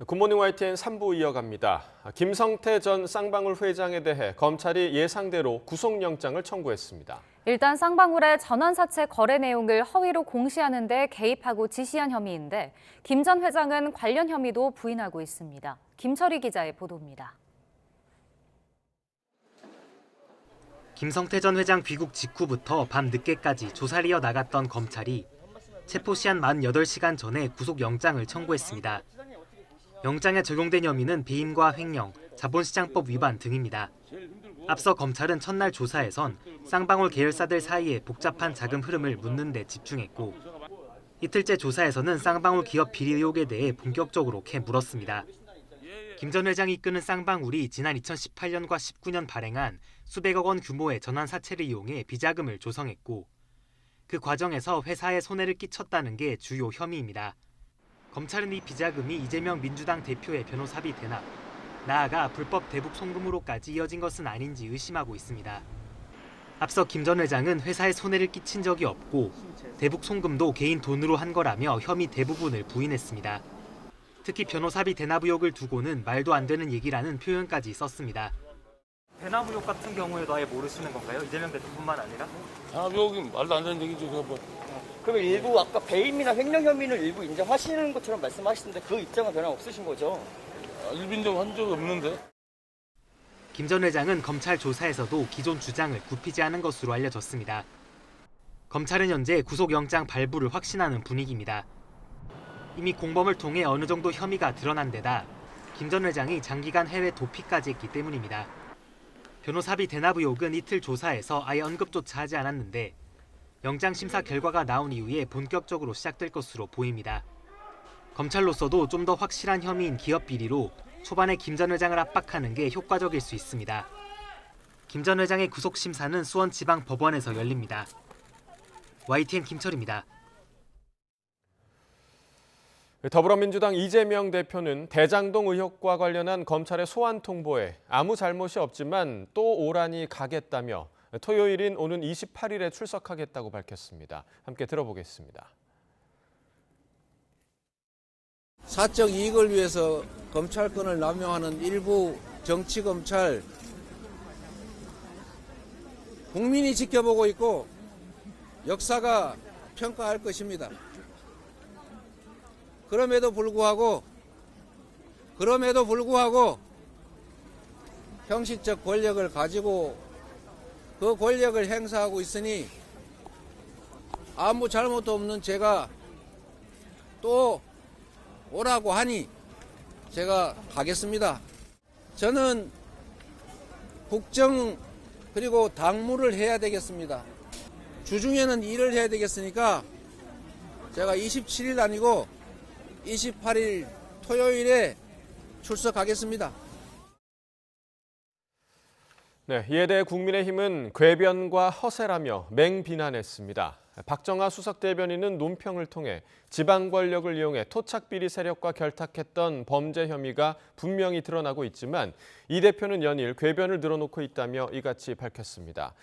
굿모닝 YTN 3부 이어갑니다. 김성태 전 쌍방울 회장에 대해 검찰이 예상대로 구속영장을 청구했습니다. 일단 쌍방울의 전환사채 거래 내용을 허위로 공시하는 데 개입하고 지시한 혐의인데 김 전 회장은 관련 혐의도 부인하고 있습니다. 김철희 기자의 보도입니다. 김성태 전 회장 귀국 직후부터 밤 늦게까지 조사를 이어나갔던 검찰이 체포시한 48시간 전에 구속영장을 청구했습니다. 영장에 적용된 혐의는 배임과 횡령, 자본시장법 위반 등입니다. 앞서 검찰은 첫날 조사에선 쌍방울 계열사들 사이의 복잡한 자금 흐름을 묻는 데 집중했고 이틀째 조사에서는 쌍방울 기업 비리 의혹에 대해 본격적으로 캐 물었습니다. 김 전 회장이 이끄는 쌍방울이 지난 2018년과 19년 발행한 수백억 원 규모의 전환사채를 이용해 비자금을 조성했고 그 과정에서 회사에 손해를 끼쳤다는 게 주요 혐의입니다. 검찰은 이 비자금이 이재명 민주당 대표의 변호사비 대납, 나아가 불법 대북 송금으로까지 이어진 것은 아닌지 의심하고 있습니다. 앞서 김 전 회장은 회사에 손해를 끼친 적이 없고 대북 송금도 개인 돈으로 한 거라며 혐의 대부분을 부인했습니다. 특히 변호사비 대납 의혹을 두고는 말도 안 되는 얘기라는 표현까지 썼습니다. 대납 의혹 같은 경우에도 아예 모르시는 건가요? 이재명 대표뿐만 아니라? 대납 의혹이 말도 안 되는 얘기죠. 뭐. 그러면 일부 아까 배임이나 횡령 혐의는 일부 인정하시는 것처럼 말씀하시는데 그 입장은 변화 없으신 거죠? 일부 인정한 적이 없는데. 김 전 회장은 검찰 조사에서도 기존 주장을 굽히지 않은 것으로 알려졌습니다. 검찰은 현재 구속영장 발부를 확신하는 분위기입니다. 이미 공범을 통해 어느 정도 혐의가 드러난 데다 김 전 회장이 장기간 해외 도피까지 했기 때문입니다. 변호사비 대납 의혹은 이틀 조사에서 아예 언급조차 하지 않았는데 영장 심사 결과가 나온 이후에 본격적으로 시작될 것으로 보입니다. 검찰로서도 좀 더 확실한 혐의인 기업 비리로 초반에 김 전 회장을 압박하는 게 효과적일 수 있습니다. 김 전 회장의 구속 심사는 수원지방법원에서 열립니다. YTN 김철입니다. 더불어민주당 이재명 대표는 대장동 의혹과 관련한 검찰의 소환 통보에 아무 잘못이 없지만 또 오란이 가겠다며 토요일인 오는 28일에 출석하겠다고 밝혔습니다. 함께 들어보겠습니다. 사적 이익을 위해서 검찰권을 남용하는 일부 정치검찰, 국민이 지켜보고 있고 역사가 평가할 것입니다. 그럼에도 불구하고 형식적 권력을 가지고 그 권력을 행사하고 있으니 아무 잘못도 없는 제가 또 오라고 하니 제가 가겠습니다. 저는 국정 그리고 당무를 해야 되겠습니다. 주중에는 일을 해야 되겠으니까 제가 27일 아니고 28일 토요일에 출석하겠습니다. 네, 이에 대해 국민의힘은 궤변과 허세라며 맹비난했습니다. 박정하 수석 대변인은 논평을 통해 지방 권력을 이용해 토착비리 세력과 결탁했던 범죄 혐의가 분명히 드러나고 있지만 이 대표는 연일 궤변을 늘어놓고 있다며 이같이 밝혔습니다.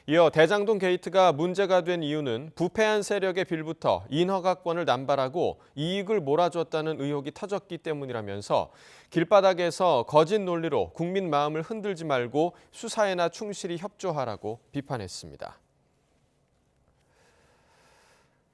이어 대장동 게이트가 문제가 된 이유는 부패한 세력의 빌부터 인허가권을 남발하고 이익을 몰아줬다는 의혹이 터졌기 때문이라면서 길바닥에서 거짓 논리로 국민 마음을 흔들지 말고 수사에나 충실히 협조하라고 비판했습니다.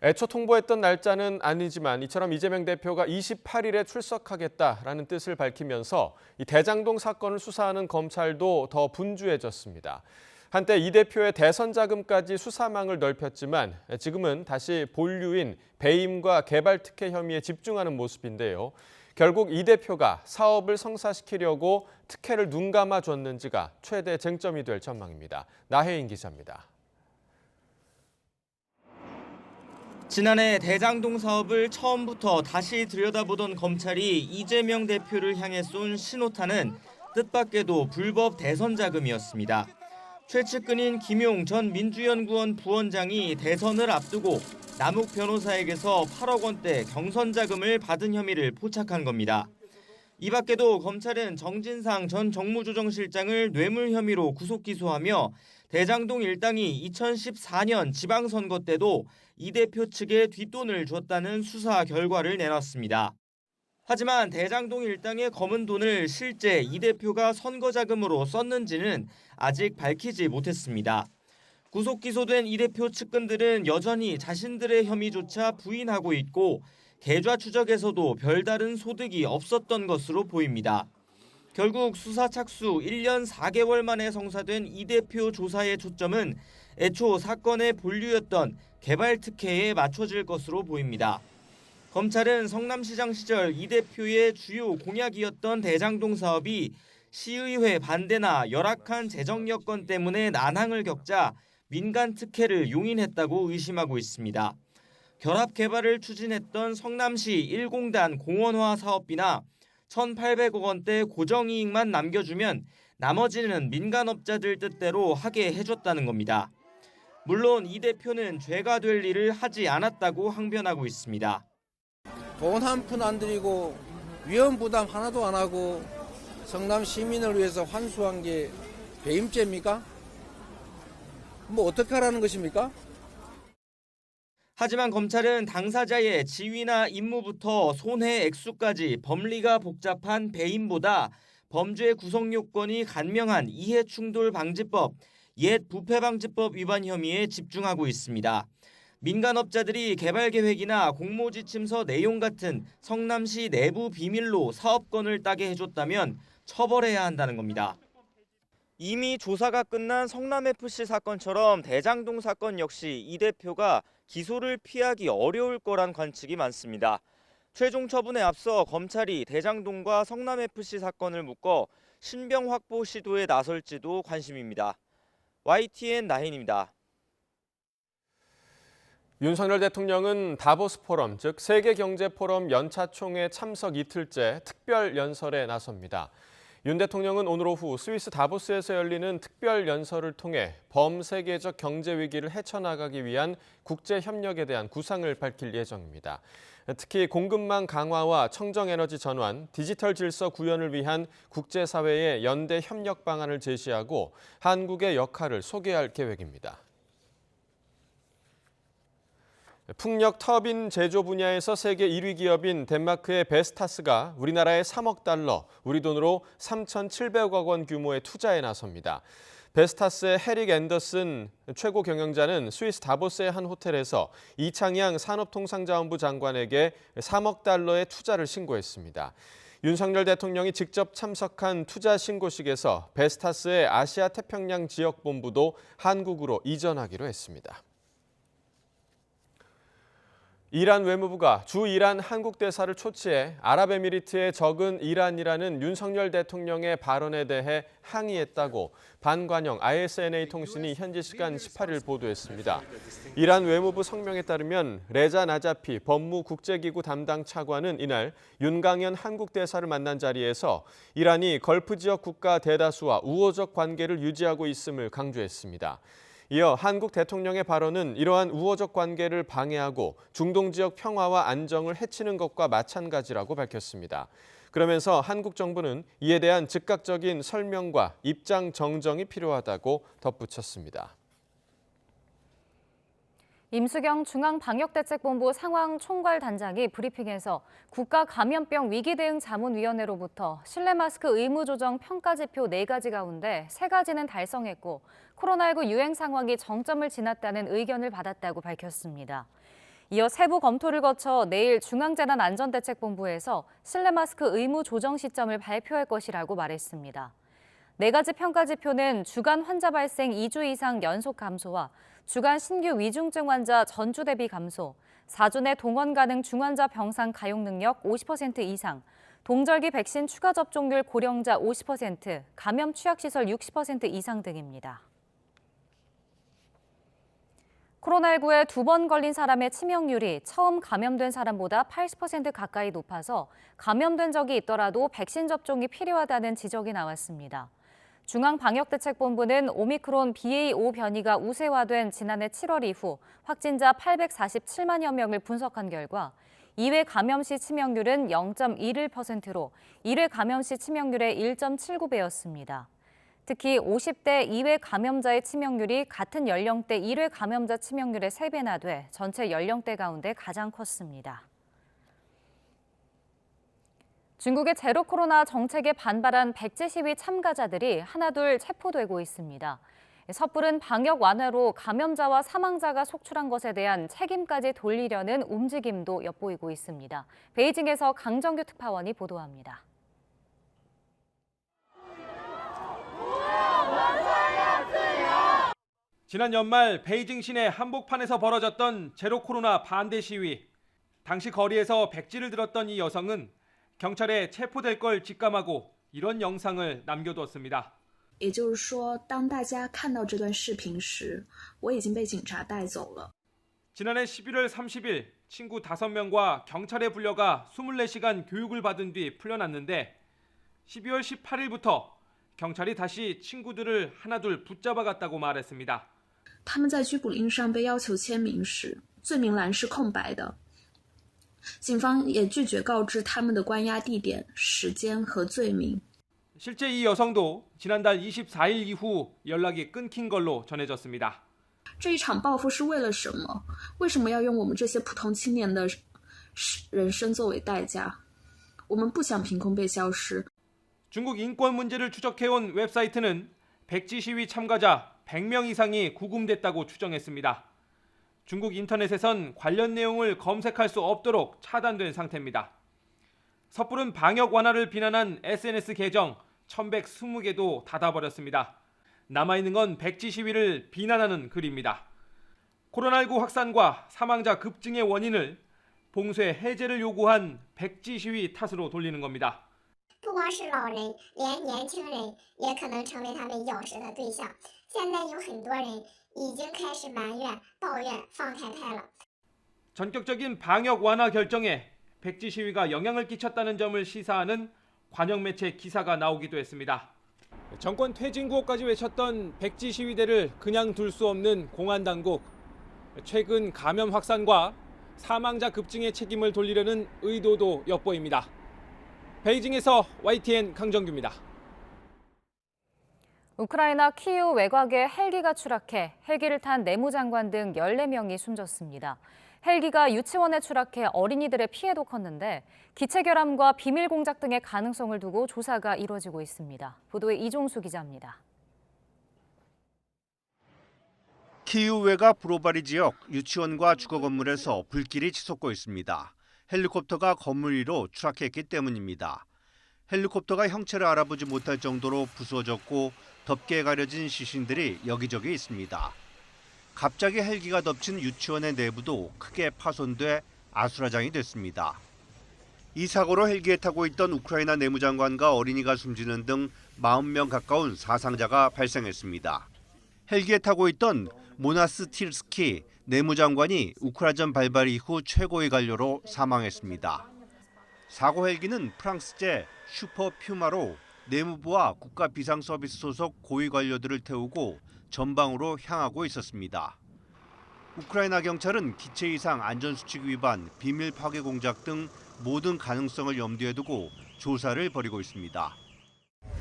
애초 통보했던 날짜는 아니지만 이처럼 이재명 대표가 28일에 출석하겠다라는 뜻을 밝히면서 이 대장동 사건을 수사하는 검찰도 더 분주해졌습니다. 한때 이 대표의 대선 자금까지 수사망을 넓혔지만 지금은 다시 본류인 배임과 개발 특혜 혐의에 집중하는 모습인데요. 결국 이 대표가 사업을 성사시키려고 특혜를 눈감아 줬는지가 최대 쟁점이 될 전망입니다. 나혜인 기자입니다. 지난해 대장동 사업을 처음부터 다시 들여다보던 검찰이 이재명 대표를 향해 쏜 신호탄은 뜻밖에도 불법 대선 자금이었습니다. 최측근인 김용 전 민주연구원 부원장이 대선을 앞두고 남욱 변호사에게서 8억 원대 경선 자금을 받은 혐의를 포착한 겁니다. 이 밖에도 검찰은 정진상 전 정무조정실장을 뇌물 혐의로 구속 기소하며 대장동 일당이 2014년 지방선거 때도 이 대표 측에 뒷돈을 줬다는 수사 결과를 내놨습니다. 하지만 대장동 일당의 검은 돈을 실제 이 대표가 선거 자금으로 썼는지는 아직 밝히지 못했습니다. 구속 기소된 이 대표 측근들은 여전히 자신들의 혐의조차 부인하고 있고 계좌 추적에서도 별다른 소득이 없었던 것으로 보입니다. 결국 수사 착수 1년 4개월 만에 성사된 이 대표 조사의 초점은 애초 사건의 본류였던 개발 특혜에 맞춰질 것으로 보입니다. 검찰은 성남시장 시절 이 대표의 주요 공약이었던 대장동 사업이 시의회 반대나 열악한 재정 여건 때문에 난항을 겪자 민간 특혜를 용인했다고 의심하고 있습니다. 결합 개발을 추진했던 성남시 1공단 공원화 사업비나 1,800억 원대 고정이익만 남겨주면 나머지는 민간업자들 뜻대로 하게 해줬다는 겁니다. 물론 이 대표는 죄가 될 일을 하지 않았다고 항변하고 있습니다. 돈 한 푼 안 들이고 위험 부담 하나도 안 하고 성남 시민을 위해서 환수한 게 배임죄입니까? 뭐 어떻게 하라는 것입니까? 하지만 검찰은 당사자의 지위나 임무부터 손해 액수까지 법리가 복잡한 배임보다 범죄 구성 요건이 간명한 이해충돌방지법, 옛 부패방지법 위반 혐의에 집중하고 있습니다. 민간업자들이 개발계획이나 공모지침서 내용 같은 성남시 내부 비밀로 사업권을 따게 해줬다면 처벌해야 한다는 겁니다. 이미 조사가 끝난 성남FC 사건처럼 대장동 사건 역시 이 대표가 기소를 피하기 어려울 거란 관측이 많습니다. 최종 처분에 앞서 검찰이 대장동과 성남FC 사건을 묶어 신병 확보 시도에 나설지도 관심입니다. YTN 나인입니다. 윤석열 대통령은 다보스 포럼, 즉 세계경제포럼 연차총회 참석 이틀째 특별 연설에 나섭니다. 윤 대통령은 오늘 오후 스위스 다보스에서 열리는 특별 연설을 통해 범세계적 경제 위기를 헤쳐나가기 위한 국제 협력에 대한 구상을 밝힐 예정입니다. 특히 공급망 강화와 청정에너지 전환, 디지털 질서 구현을 위한 국제사회의 연대 협력 방안을 제시하고 한국의 역할을 소개할 계획입니다. 풍력 터빈 제조 분야에서 세계 1위 기업인 덴마크의 베스타스가 우리나라에 3억 달러, 우리 돈으로 3,700억 원 규모의 투자에 나섭니다. 베스타스의 헤릭 앤더슨 최고 경영자는 스위스 다보스의 한 호텔에서 이창양 산업통상자원부 장관에게 3억 달러의 투자를 신고했습니다. 윤석열 대통령이 직접 참석한 투자 신고식에서 베스타스의 아시아 태평양 지역본부도 한국으로 이전하기로 했습니다. 이란 외무부가 주 이란 한국 대사를 초치해 아랍에미리트의 적은 이란이라는 윤석열 대통령의 발언에 대해 항의했다고 반관영 ISNA 통신이 현지 시간 18일 보도했습니다. 이란 외무부 성명에 따르면 레자 나자피 법무국제기구 담당 차관은 이날 윤강현 한국 대사를 만난 자리에서 이란이 걸프 지역 국가 대다수와 우호적 관계를 유지하고 있음을 강조했습니다. 이어 한국 대통령의 발언은 이러한 우호적 관계를 방해하고 중동 지역 평화와 안정을 해치는 것과 마찬가지라고 밝혔습니다. 그러면서 한국 정부는 이에 대한 즉각적인 설명과 입장 정정이 필요하다고 덧붙였습니다. 임수경 중앙방역대책본부 상황총괄단장이 브리핑에서 국가감염병 위기대응자문위원회로부터 실내 마스크 의무 조정 평가지표 4가지 가운데 3가지는 달성했고 코로나19 유행 상황이 정점을 지났다는 의견을 받았다고 밝혔습니다. 이어 세부 검토를 거쳐 내일 중앙재난안전대책본부에서 실내 마스크 의무 조정 시점을 발표할 것이라고 말했습니다. 4가지 평가지표는 주간 환자 발생 2주 이상 연속 감소와 주간 신규 위중증 환자 전주 대비 감소, 4주 내 동원 가능 중환자 병상 가용 능력 50% 이상, 동절기 백신 추가 접종률 고령자 50%, 감염 취약시설 60% 이상 등입니다. 코로나19에 2번 걸린 사람의 치명률이 처음 감염된 사람보다 80% 가까이 높아서 감염된 적이 있더라도 백신 접종이 필요하다는 지적이 나왔습니다. 중앙방역대책본부는 오미크론 BA.5 변이가 우세화된 지난해 7월 이후 확진자 847만여 명을 분석한 결과 2회 감염 시 치명률은 0.21%로 1회 감염 시 치명률의 1.79배였습니다. 특히 50대 2회 감염자의 치명률이 같은 연령대 1회 감염자 치명률의 3배나 돼 전체 연령대 가운데 가장 컸습니다. 중국의 제로 코로나 정책에 반발한 백지 시위 참가자들이 하나둘 체포되고 있습니다. 섣부른 방역 완화로 감염자와 사망자가 속출한 것에 대한 책임까지 돌리려는 움직임도 엿보이고 있습니다. 베이징에서 강정규 특파원이 보도합니다. 지난 연말 베이징 시내 한복판에서 벌어졌던 제로 코로나 반대 시위. 당시 거리에서 백지를 들었던 이 여성은 경찰에 체포될 걸 직감하고 이런 영상을 남겨두었습니다. 也就是说，当大家看到这段视频时，我已经被警察带走了。 지난해 11월 30일 친구 5명과 경찰에 불려가 24시간 교육을 받은 뒤 풀려났는데 12월 18일부터 경찰이 다시 친구들을 하나둘 붙잡아갔다고 말했습니다. 他们在拘捕令上被要求签名时，罪名栏是空白的。警方也拒绝告知他们的关押地点、时间和罪名。 실제 이 여성도 지난달 24일 이후 연락이 끊긴 걸로 전해졌습니다. 这一场报复是为了什么？为什么要用我们这些普通青年的人生作为代价？我们不想凭空被消失。 중국 인권 문제를 추적해온 웹사이트는 백지 시위 참가자 100명 이상이 구금됐다고 추정했습니다. 중국 인터넷에선 관련 내용을 검색할 수 없도록 차단된 상태입니다. 섣부른 방역 완화를 비난한 SNS 계정 1120개도 닫아버렸습니다. 남아있는 건 백지 시위를 비난하는 글입니다. 코로나19 확산과 사망자 급증의 원인을 봉쇄 해제를 요구한 백지 시위 탓으로 돌리는 겁니다. 不光是老人，连年轻人也可能成为他们咬食的对象。现在有很多人已经开始埋怨、抱怨放太开了。 전격적인 방역 완화 결정에 백지 시위가 영향을 끼쳤다는 점을 시사하는 관영 매체 기사가 나오기도 했습니다. 정권 퇴진 구호까지 외쳤던 백지 시위대를 그냥 둘 수 없는 공안 당국. 최근 감염 확산과 사망자 급증의 책임을 돌리려는 의도도 엿보입니다. 베이징에서 YTN 강정규입니다. 우크라이나 키이우 외곽에 헬기가 추락해 헬기를 탄 내무장관 등 14명이 숨졌습니다. 헬기가 유치원에 추락해 어린이들의 피해도 컸는데 기체 결함과 비밀 공작 등의 가능성을 두고 조사가 이루어지고 있습니다. 보도에 이종수 기자입니다. 키이우 외곽 브로바리 지역 유치원과 주거 건물에서 불길이 치솟고 있습니다. 헬리콥터가 건물 위로 추락했기 때문입니다. 헬리콥터가 형체를 알아보지 못할 정도로 부서졌고 덥게 가려진 시신들이 여기저기 있습니다. 갑자기 헬기가 덮친 유치원의 내부도 크게 파손돼 아수라장이 됐습니다. 이 사고로 헬기에 타고 있던 우크라이나 내무장관과 어린이가 숨지는 등 40명 가까운 사상자가 발생했습니다. 헬기에 타고 있던 모나스티르스키 내무장관이 우크라이나전 발발 이후 최고의 관료로 사망했습니다. 사고 헬기는 프랑스제 슈퍼 퓨마로 내무부와 국가비상서비스 소속 고위 관료들을 태우고 전방으로 향하고 있었습니다. 우크라이나 경찰은 기체 이상 안전수칙 위반, 비밀 파괴 공작 등 모든 가능성을 염두에 두고 조사를 벌이고 있습니다.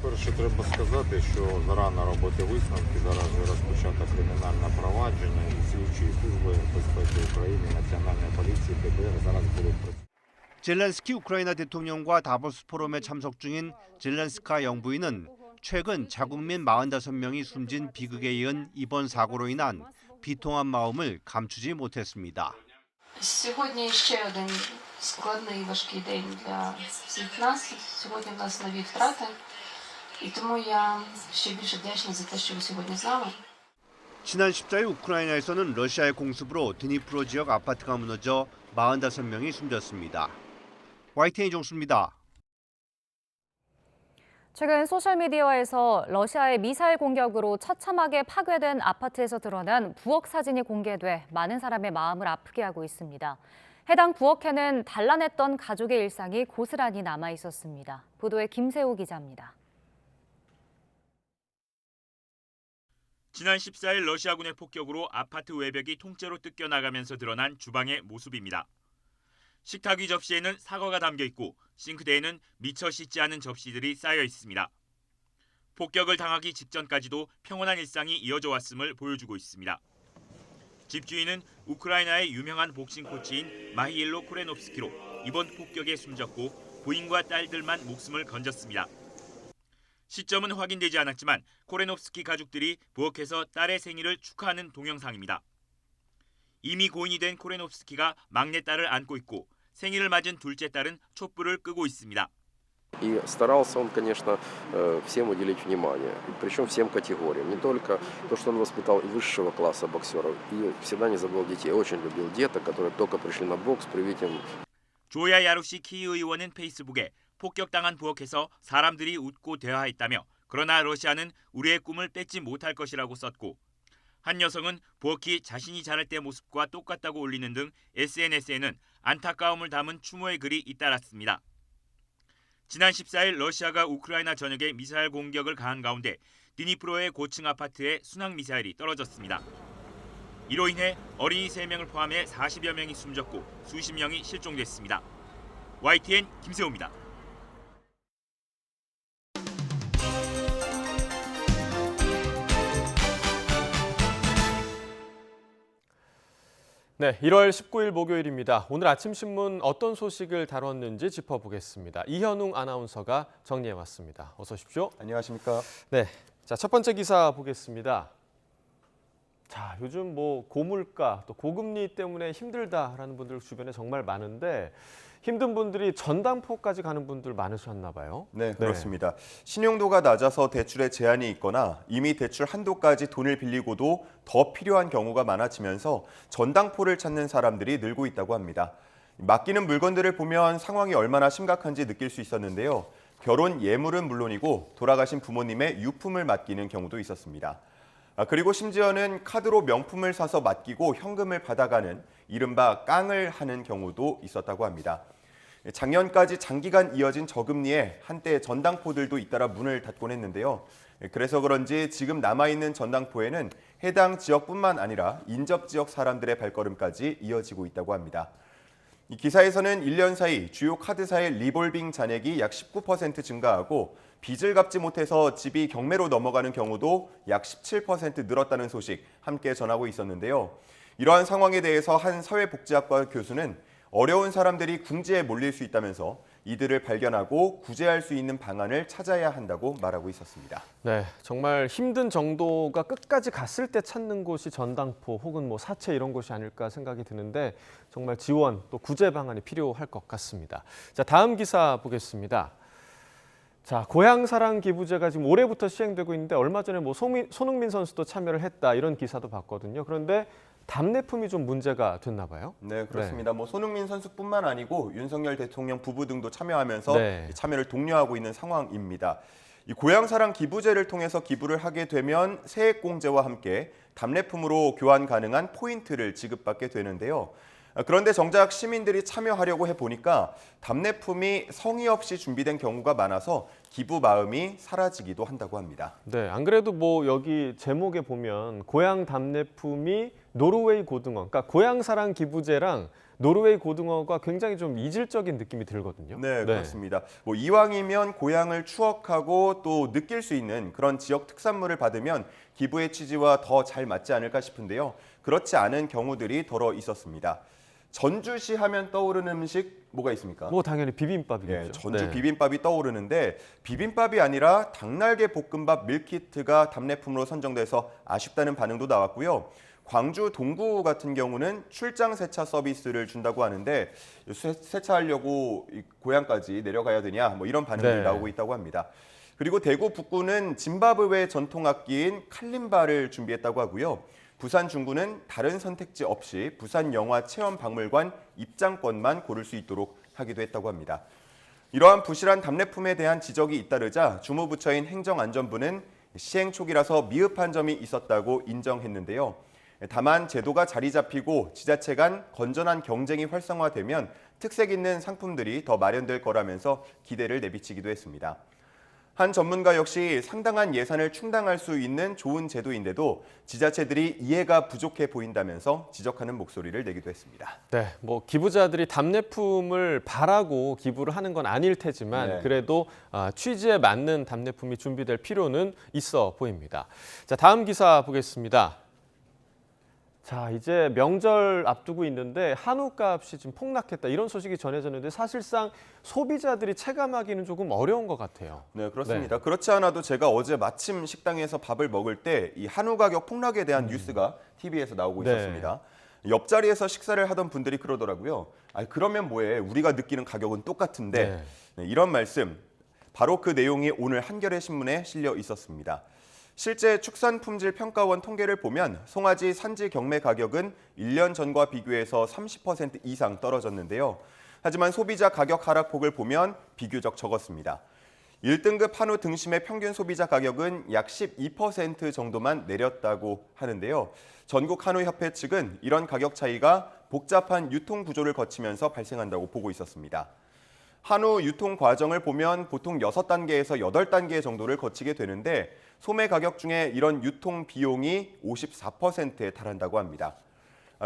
Перше треба сказати, що за рано роботи висновки зараз вже розпочато кримінальне провадження і слідчі служби безпеки України, Національної поліції, ДБР зараз будуть працювати. 젤렌스키 우크라이나 대통령과 다보스 포럼에 참석 중인 젤렌스카 영부인은 최근 자국민 45명이 숨진 비극에 이은 이번 사고로 인한 비통한 마음을 감추지 못했습니다. Сьогодні ще один складний важкий день для всіх нас. Сьогодні в нас нові втрати. І тому я ще більше вдячна за те, що ви сьогодні з нами. 지난 14일 우크라이나에서는 러시아의 공습으로 드니프로 지역 아파트가 무너져 45명이 숨졌습니다. YTN 이종수입니다. 최근 소셜미디어에서 러시아의 미사일 공격으로 처참하게 파괴된 아파트에서 드러난 부엌 사진이 공개돼 많은 사람의 마음을 아프게 하고 있습니다. 해당 부엌에는 단란했던 가족의 일상이 고스란히 남아 있었습니다. 보도에 김세호 기자입니다. 지난 14일 러시아군의 폭격으로 아파트 외벽이 통째로 뜯겨나가면서 드러난 주방의 모습입니다. 식탁 위 접시에는 사과가 담겨 있고 싱크대에는 미처 씻지 않은 접시들이 쌓여 있습니다. 폭격을 당하기 직전까지도 평온한 일상이 이어져 왔음을 보여주고 있습니다. 집주인은 우크라이나의 유명한 복싱 코치인 마히일로 코레노프스키로 이번 폭격에 숨졌고 부인과 딸들만 목숨을 건졌습니다. 시점은 확인되지 않았지만 코레노프스키 가족들이 부엌에서 딸의 생일을 축하하는 동영상입니다. 이미 고인이 된 코레노프스키가 막내딸을 안고 있고 생일을 맞은 둘째 딸은 촛불을 끄고 있습니다. И старался он, конечно, всем уделить внимание, причем всем категориям. Не только то, что он воспитал высшего класса боксеров, и всегда не забыл детей. Очень любил деток, которые только пришли на бокс, привить им. 조야 야루시 키이우 의원은 페이스북에 폭격당한 부엌에서 사람들이 웃고 대화했다며 그러나 러시아는 우리의 꿈을 뺏지 못할 것이라고 썼고 한 여성은 부엌이 자신이 자랄 때 모습과 똑같다고 올리는 등 SNS에는 안타까움을 담은 추모의 글이 잇따랐습니다. 지난 14일 러시아가 우크라이나 전역에 미사일 공격을 가한 가운데 디니프로의 고층 아파트에 순항 미사일이 떨어졌습니다. 이로 인해 어린이 3명을 포함해 40여 명이 숨졌고 수십 명이 실종됐습니다. YTN 김세호입니다. 네, 1월 19일 목요일입니다. 오늘 아침 신문 어떤 소식을 다뤘는지 짚어보겠습니다. 이현웅 아나운서가 정리해왔습니다. 어서 오십시오. 안녕하십니까. 네, 자, 첫 번째 기사 보겠습니다. 자, 요즘 뭐 고물가 또 고금리 때문에 힘들다라는 분들 주변에 정말 많은데 힘든 분들이 전당포까지 가는 분들 많으셨나 봐요. 네, 그렇습니다. 신용도가 낮아서 대출에 제한이 있거나 이미 대출 한도까지 돈을 빌리고도 더 필요한 경우가 많아지면서 전당포를 찾는 사람들이 늘고 있다고 합니다. 맡기는 물건들을 보면 상황이 얼마나 심각한지 느낄 수 있었는데요. 결혼 예물은 물론이고 돌아가신 부모님의 유품을 맡기는 경우도 있었습니다. 그리고 심지어는 카드로 명품을 사서 맡기고 현금을 받아가는 이른바 깡을 하는 경우도 있었다고 합니다. 작년까지 장기간 이어진 저금리에 한때 전당포들도 잇따라 문을 닫곤 했는데요. 그래서 그런지 지금 남아있는 전당포에는 해당 지역뿐만 아니라 인접 지역 사람들의 발걸음까지 이어지고 있다고 합니다. 이 기사에서는 1년 사이 주요 카드사의 리볼빙 잔액이 약 19% 증가하고 빚을 갚지 못해서 집이 경매로 넘어가는 경우도 약 17% 늘었다는 소식 함께 전하고 있었는데요. 이러한 상황에 대해서 한 사회복지학과 교수는 어려운 사람들이 궁지에 몰릴 수 있다면서 이들을 발견하고 구제할 수 있는 방안을 찾아야 한다고 말하고 있었습니다. 네, 정말 힘든 정도가 끝까지 갔을 때 찾는 곳이 전당포 혹은 뭐 사채 이런 곳이 아닐까 생각이 드는데 정말 지원 또 구제 방안이 필요할 것 같습니다. 자, 다음 기사 보겠습니다. 자, 고향사랑 기부제가 지금 올해부터 시행되고 있는데 얼마 전에 뭐 손흥민 선수도 참여를 했다 이런 기사도 봤거든요. 그런데 답례품이 좀 문제가 됐나 봐요. 네, 그렇습니다. 뭐 손흥민 선수뿐만 아니고 윤석열 대통령 부부 등도 참여하면서 참여를 독려하고 있는 상황입니다. 이 고향사랑 기부제를 통해서 기부를 하게 되면 세액공제와 함께 답례품으로 교환 가능한 포인트를 지급받게 되는데요. 그런데 정작 시민들이 참여하려고 해보니까 답례품이 성의 없이 준비된 경우가 많아서 기부 마음이 사라지기도 한다고 합니다. 네, 안 그래도 뭐 여기 제목에 보면 고향 답례품이 노르웨이 고등어, 그러니까 고향사랑 기부제랑 노르웨이 고등어가 굉장히 좀 이질적인 느낌이 들거든요. 네, 그렇습니다. 뭐 이왕이면 고향을 추억하고 또 느낄 수 있는 그런 지역 특산물을 받으면 기부의 취지와 더 잘 맞지 않을까 싶은데요. 그렇지 않은 경우들이 더러 있었습니다. 전주시 하면 떠오르는 음식 뭐가 있습니까? 뭐 당연히 비빔밥이겠죠. 네, 전주 비빔밥이 떠오르는데 비빔밥이 아니라 닭날개 볶음밥 밀키트가 답례품으로 선정돼서 아쉽다는 반응도 나왔고요. 광주 동구 같은 경우는 출장 세차 서비스를 준다고 하는데 세차하려고 고향까지 내려가야 되냐 뭐 이런 반응이 나오고 있다고 합니다. 그리고 대구 북구는 짐바브웨 전통악기인 칼림바를 준비했다고 하고요. 부산 중구는 다른 선택지 없이 부산 영화 체험 박물관 입장권만 고를 수 있도록 하기도 했다고 합니다. 이러한 부실한 답례품에 대한 지적이 잇따르자 주무부처인 행정안전부는 시행 초기라서 미흡한 점이 있었다고 인정했는데요. 다만 제도가 자리 잡히고 지자체 간 건전한 경쟁이 활성화되면 특색 있는 상품들이 더 마련될 거라면서 기대를 내비치기도 했습니다. 한 전문가 역시 상당한 예산을 충당할 수 있는 좋은 제도인데도 지자체들이 이해가 부족해 보인다면서 지적하는 목소리를 내기도 했습니다. 네, 뭐 기부자들이 답례품을 바라고 기부를 하는 건 아닐 테지만 그래도 취지에 맞는 답례품이 준비될 필요는 있어 보입니다. 자, 다음 기사 보겠습니다. 자, 이제 명절 앞두고 있는데 한우값이 지금 폭락했다 이런 소식이 전해졌는데 사실상 소비자들이 체감하기는 조금 어려운 것 같아요. 네, 그렇습니다. 그렇지 않아도 제가 어제 마침 식당에서 밥을 먹을 때 이 한우 가격 폭락에 대한 뉴스가 TV에서 나오고 있었습니다. 옆자리에서 식사를 하던 분들이 그러더라고요. 그러면 뭐해? 우리가 느끼는 가격은 똑같은데. 네, 이런 말씀, 바로 그 내용이 오늘 한겨레 신문에 실려 있었습니다. 실제 축산품질평가원 통계를 보면 송아지 산지 경매 가격은 1년 전과 비교해서 30% 이상 떨어졌는데요. 하지만 소비자 가격 하락폭을 보면 비교적 적었습니다. 1등급 한우 등심의 평균 소비자 가격은 약 12% 정도만 내렸다고 하는데요. 전국 한우협회 측은 이런 가격 차이가 복잡한 유통 구조를 거치면서 발생한다고 보고 있었습니다. 한우 유통 과정을 보면 보통 6단계에서 8단계 정도를 거치게 되는데 소매 가격 중에 이런 유통 비용이 54%에 달한다고 합니다.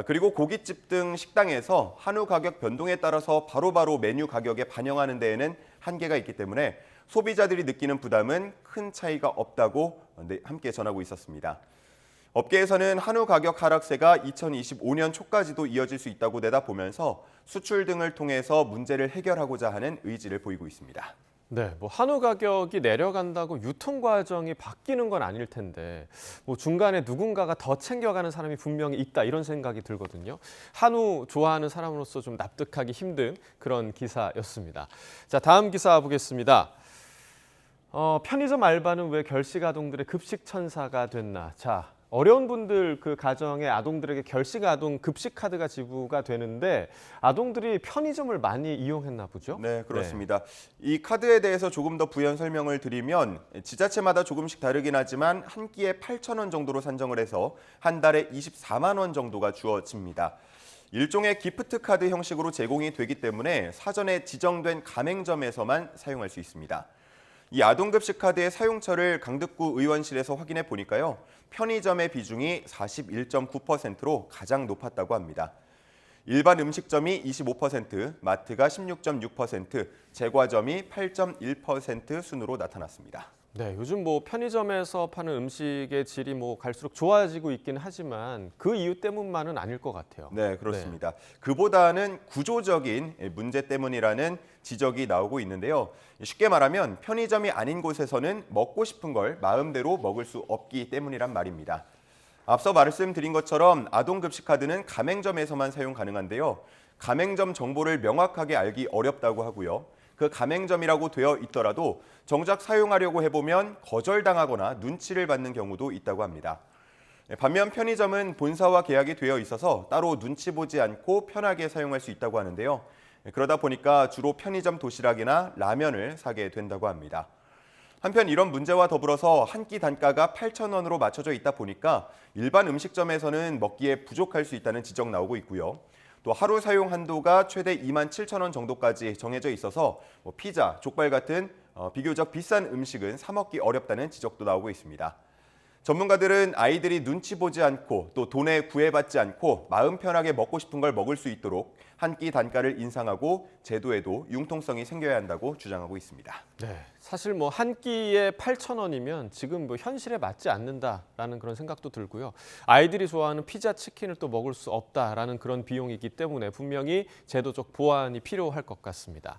그리고 고깃집 등 식당에서 한우 가격 변동에 따라서 바로바로 메뉴 가격에 반영하는 데에는 한계가 있기 때문에 소비자들이 느끼는 부담은 큰 차이가 없다고 함께 전하고 있었습니다. 업계에서는 한우 가격 하락세가 2025년 초까지도 이어질 수 있다고 내다보면서 수출 등을 통해서 문제를 해결하고자 하는 의지를 보이고 있습니다. 네, 뭐 한우 가격이 내려간다고 유통 과정이 바뀌는 건 아닐 텐데 뭐 중간에 누군가가 더 챙겨가는 사람이 분명히 있다 이런 생각이 들거든요. 한우 좋아하는 사람으로서 좀 납득하기 힘든 그런 기사였습니다. 자, 다음 기사 보겠습니다. 편의점 알바는 왜 결식 아동들의 급식 천사가 됐나? 자, 어려운 분들 그 가정의 아동들에게 결식 아동 급식 카드가 지부가 되는데 아동들이 편의점을 많이 이용했나 보죠? 네, 그렇습니다. 이 카드에 대해서 조금 더 부연 설명을 드리면 지자체마다 조금씩 다르긴 하지만 한 끼에 8,000원 정도로 산정을 해서 한 달에 24만 원 정도가 주어집니다. 일종의 기프트 카드 형식으로 제공이 되기 때문에 사전에 지정된 가맹점에서만 사용할 수 있습니다. 이 아동급식 카드의 사용처를 강득구 의원실에서 확인해 보니까요. 편의점의 비중이 41.9%로 가장 높았다고 합니다. 일반 음식점이 25%, 마트가 16.6%, 제과점이 8.1% 순으로 나타났습니다. 네, 요즘 뭐 편의점에서 파는 음식의 질이 뭐 갈수록 좋아지고 있긴 하지만 그 이유 때문만은 아닐 것 같아요. 네, 그렇습니다. 그보다는 구조적인 문제 때문이라는 지적이 나오고 있는데요. 쉽게 말하면 편의점이 아닌 곳에서는 먹고 싶은 걸 마음대로 먹을 수 없기 때문이란 말입니다. 앞서 말씀드린 것처럼 아동급식카드는 가맹점에서만 사용 가능한데요. 가맹점 정보를 명확하게 알기 어렵다고 하고요. 그 가맹점이라고 되어 있더라도 정작 사용하려고 해보면 거절당하거나 눈치를 받는 경우도 있다고 합니다. 반면 편의점은 본사와 계약이 되어 있어서 따로 눈치 보지 않고 편하게 사용할 수 있다고 하는데요. 그러다 보니까 주로 편의점 도시락이나 라면을 사게 된다고 합니다. 한편 이런 문제와 더불어서 한 끼 단가가 8,000원으로 맞춰져 있다 보니까 일반 음식점에서는 먹기에 부족할 수 있다는 지적 나오고 있고요. 또 하루 사용 한도가 최대 27,000원 정도까지 정해져 있어서 피자, 족발 같은 비교적 비싼 음식은 사 먹기 어렵다는 지적도 나오고 있습니다. 전문가들은 아이들이 눈치 보지 않고 또 돈에 구애받지 않고 마음 편하게 먹고 싶은 걸 먹을 수 있도록 한 끼 단가를 인상하고 제도에도 융통성이 생겨야 한다고 주장하고 있습니다. 네, 사실 뭐 한 끼에 8,000원이면 지금 뭐 현실에 맞지 않는다라는 그런 생각도 들고요. 아이들이 좋아하는 피자, 치킨을 또 먹을 수 없다라는 그런 비용이기 때문에 분명히 제도적 보완이 필요할 것 같습니다.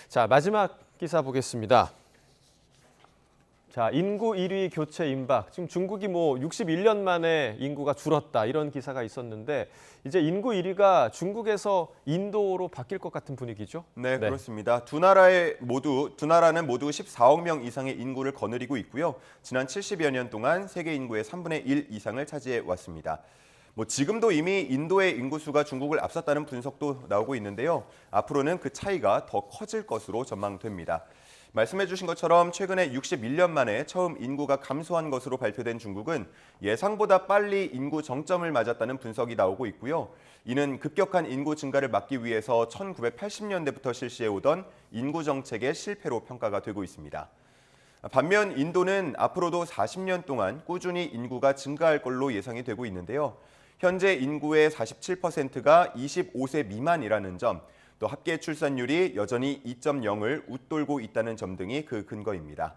자, 마지막 기사 보겠습니다. 자, 인구 1위 교체 임박. 지금 중국이 뭐 61년 만에 인구가 줄었다 이런 기사가 있었는데 이제 인구 1위가 중국에서 인도로 바뀔 것 같은 분위기죠? 네, 그렇습니다. 두 나라는 모두 14억 명 이상의 인구를 거느리고 있고요. 지난 70여 년 동안 세계 인구의 3분의 1 이상을 차지해 왔습니다. 지금도 이미 인도의 인구수가 중국을 앞섰다는 분석도 나오고 있는데요. 앞으로는 그 차이가 더 커질 것으로 전망됩니다. 말씀해 주신 것처럼 최근에 61년 만에 처음 인구가 감소한 것으로 발표된 중국은 예상보다 빨리 인구 정점을 맞았다는 분석이 나오고 있고요. 이는 급격한 인구 증가를 막기 위해서 1980년대부터 실시해오던 인구 정책의 실패로 평가가 되고 있습니다. 반면 인도는 앞으로도 40년 동안 꾸준히 인구가 증가할 걸로 예상이 되고 있는데요. 현재 인구의 47%가 25세 미만이라는 점, 또 합계 출산율이 여전히 2.0을 웃돌고 있다는 점 등이 그 근거입니다.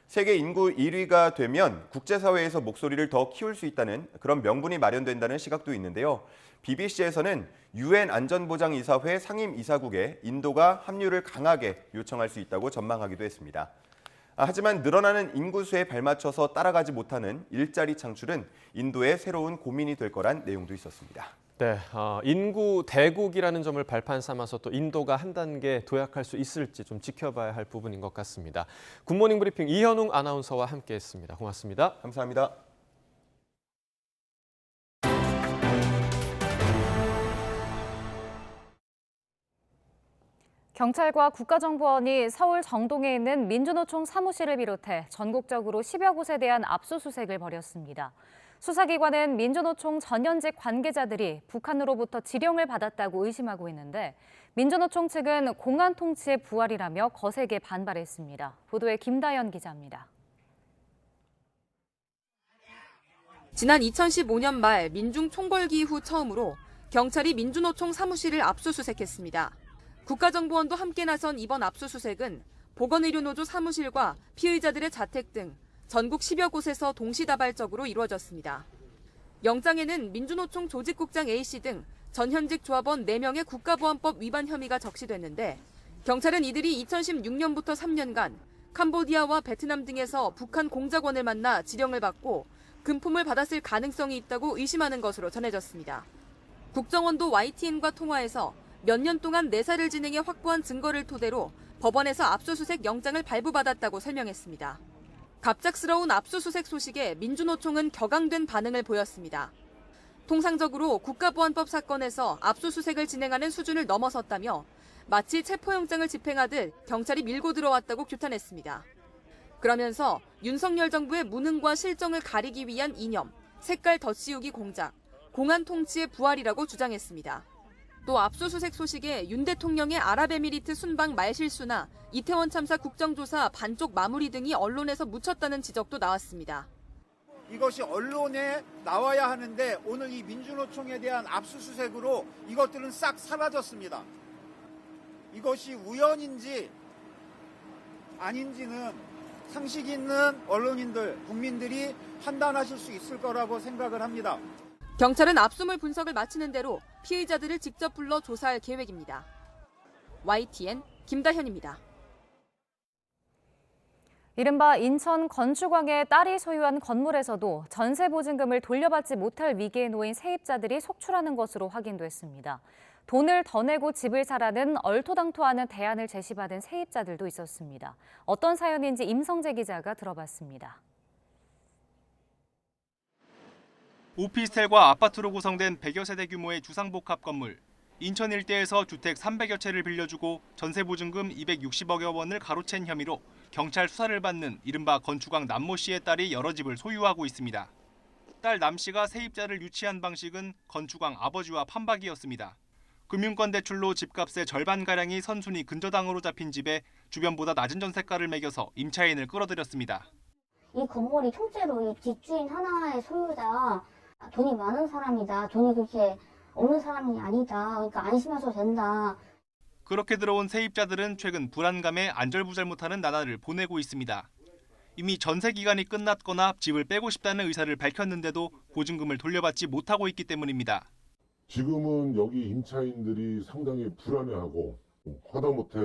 세계 인구 1위가 되면 국제사회에서 목소리를 더 키울 수 있다는 그런 명분이 마련된다는 시각도 있는데요. BBC에서는 UN 안전보장이사회 상임이사국에 인도가 합류를 강하게 요청할 수 있다고 전망하기도 했습니다. 하지만 늘어나는 인구수에 발맞춰서 따라가지 못하는 일자리 창출은 인도의 새로운 고민이 될 거란 내용도 있었습니다. 네, 인구 대국이라는 점을 발판 삼아서 또 인도가 한 단계 도약할 수 있을지 좀 지켜봐야 할 부분인 것 같습니다. 굿모닝 브리핑 이현웅 아나운서와 함께했습니다. 고맙습니다. 감사합니다. 경찰과 국가정보원이 서울 정동에 있는 민주노총 사무실을 비롯해 전국적으로 10여 곳에 대한 압수수색을 벌였습니다. 수사기관은 민주노총 전현직 관계자들이 북한으로부터 지령을 받았다고 의심하고 있는데 민주노총 측은 공안 통치의 부활이라며 거세게 반발했습니다. 보도에 김다연 기자입니다. 지난 2015년 말 민중 총궐기 이후 처음으로 경찰이 민주노총 사무실을 압수수색했습니다. 국가정보원도 함께 나선 이번 압수수색은 보건의료노조 사무실과 피의자들의 자택 등 전국 10여 곳에서 동시다발적으로 이루어졌습니다. 영장에는 민주노총 조직국장 A씨 등 전현직 조합원 4명의 국가보안법 위반 혐의가 적시됐는데 경찰은 이들이 2016년부터 3년간 캄보디아와 베트남 등에서 북한 공작원을 만나 지령을 받고 금품을 받았을 가능성이 있다고 의심하는 것으로 전해졌습니다. 국정원도 YTN과 통화에서 몇 년 동안 내사를 진행해 확보한 증거를 토대로 법원에서 압수수색 영장을 발부받았다고 설명했습니다. 갑작스러운 압수수색 소식에 민주노총은 격앙된 반응을 보였습니다. 통상적으로 국가보안법 사건에서 압수수색을 진행하는 수준을 넘어섰다며 마치 체포영장을 집행하듯 경찰이 밀고 들어왔다고 규탄했습니다. 그러면서 윤석열 정부의 무능과 실정을 가리기 위한 이념, 색깔 덧씌우기 공작, 공안 통치의 부활이라고 주장했습니다. 또 압수수색 소식에 윤 대통령의 아랍에미리트 순방 말실수나 이태원 참사 국정조사 반쪽 마무리 등이 언론에서 묻혔다는 지적도 나왔습니다. 이것이 언론에 나와야 하는데 오늘 이 민주노총에 대한 압수수색으로 이것들은 싹 사라졌습니다. 이것이 우연인지 아닌지는 상식 있는 언론인들, 국민들이 판단하실 수 있을 거라고 생각을 합니다. 경찰은 압수물 분석을 마치는 대로 피의자들을 직접 불러 조사할 계획입니다. YTN 김다현입니다. 이른바 인천 건축왕의 딸이 소유한 건물에서도 전세 보증금을 돌려받지 못할 위기에 놓인 세입자들이 속출하는 것으로 확인됐습니다. 돈을 더 내고 집을 사라는 얼토당토하는 대안을 제시받은 세입자들도 있었습니다. 어떤 사연인지 임성재 기자가 들어봤습니다. 오피스텔과 아파트로 구성된 100여 세대 규모의 주상복합 건물. 인천 일대에서 주택 300여 채를 빌려주고 전세 보증금 260억여 원을 가로챈 혐의로 경찰 수사를 받는 이른바 건축왕 남모 씨의 딸이 여러 집을 소유하고 있습니다. 딸 남 씨가 세입자를 유치한 방식은 건축왕 아버지와 판박이었습니다. 금융권 대출로 집값의 절반가량이 선순위 근저당으로 잡힌 집에 주변보다 낮은 전세가를 매겨서 임차인을 끌어들였습니다. 이 건물이 통째로 이 집주인 하나의 소유자, 돈이 많은 사람이다. 돈이 그렇게 없는 사람이 아니다. 그러니까 안심하셔도 된다. 그렇게 들어온 세입자들은 최근 불안감에 안절부절 못하는 나날을 보내고 있습니다. 이미 전세 기간이 끝났거나 집을 빼고 싶다는 의사를 밝혔는데도 보증금을 돌려받지 못하고 있기 때문입니다. 지금은 여기 임차인들이 상당히 불안해하고 하다못해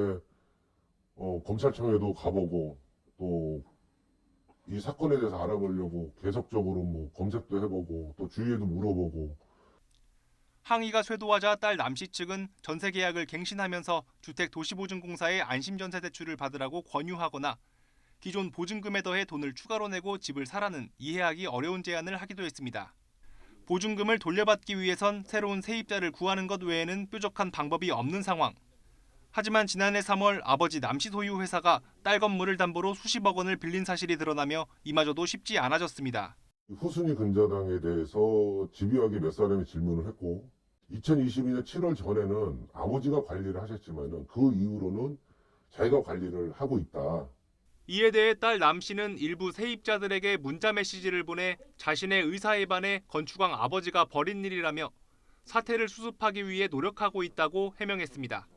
검찰청에도 가보고 또 이 사건에 대해서 알아보려고 계속적으로 검색도 해보고 또 주위에도 물어보고. 항의가 쇄도하자 딸 남 씨 측은 전세 계약을 갱신하면서 주택도시보증공사에 안심전세 대출을 받으라고 권유하거나 기존 보증금에 더해 돈을 추가로 내고 집을 사라는 이해하기 어려운 제안을 하기도 했습니다. 보증금을 돌려받기 위해선 새로운 세입자를 구하는 것 외에는 뾰족한 방법이 없는 상황. 하지만 지난해 3월 아버지 남 씨 소유 회사가 딸 건물을 담보로 수십억 원을 빌린 사실이 드러나며 이마저도 쉽지 않아졌습니다. 후순위 근저당에 대해서 집요하게 몇 사람이 질문을 했고 2022년 7월 전에는 아버지가 관리를 하셨지만 그 이후로는 자기가 관리를 하고 있다. 이에 대해 딸 남 씨는 일부 세입자들에게 문자 메시지를 보내 자신의 의사에 반해 건축왕 아버지가 벌인 일이라며 사태를 수습하기 위해 노력하고 있다고 해명했습니다.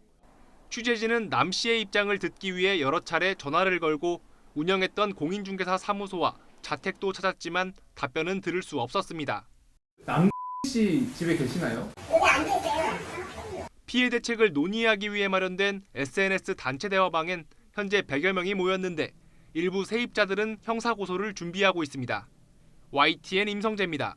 취재진은 남 씨의 입장을 듣기 위해 여러 차례 전화를 걸고 운영했던 공인중개사 사무소와 자택도 찾았지만 답변은 들을 수 없었습니다. 남 씨 집에 계시나요? 피해 대책을 논의하기 위해 마련된 SNS 단체 대화방엔 현재 100여 명이 모였는데 일부 세입자들은 형사고소를 준비하고 있습니다. YTN 임성재입니다.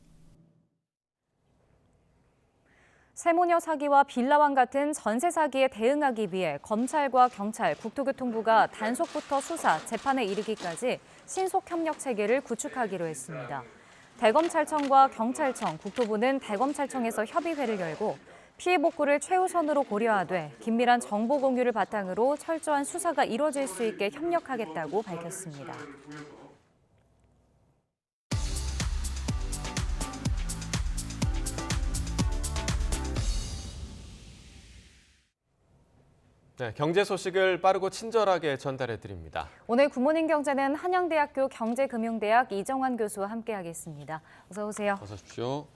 세모녀 사기와 빌라왕 같은 전세 사기에 대응하기 위해 검찰과 경찰, 국토교통부가 단속부터 수사, 재판에 이르기까지 신속 협력 체계를 구축하기로 했습니다. 대검찰청과 경찰청, 국토부는 대검찰청에서 협의회를 열고 피해 복구를 최우선으로 고려하되 긴밀한 정보 공유를 바탕으로 철저한 수사가 이뤄질 수 있게 협력하겠다고 밝혔습니다. 네, 경제 소식을 빠르고 친절하게 전달해 드립니다. 오늘 굿모닝 경제는 한양대학교 경제금융대학 이정환 교수와 함께하겠습니다. 어서 오세요. 어서 오십시오.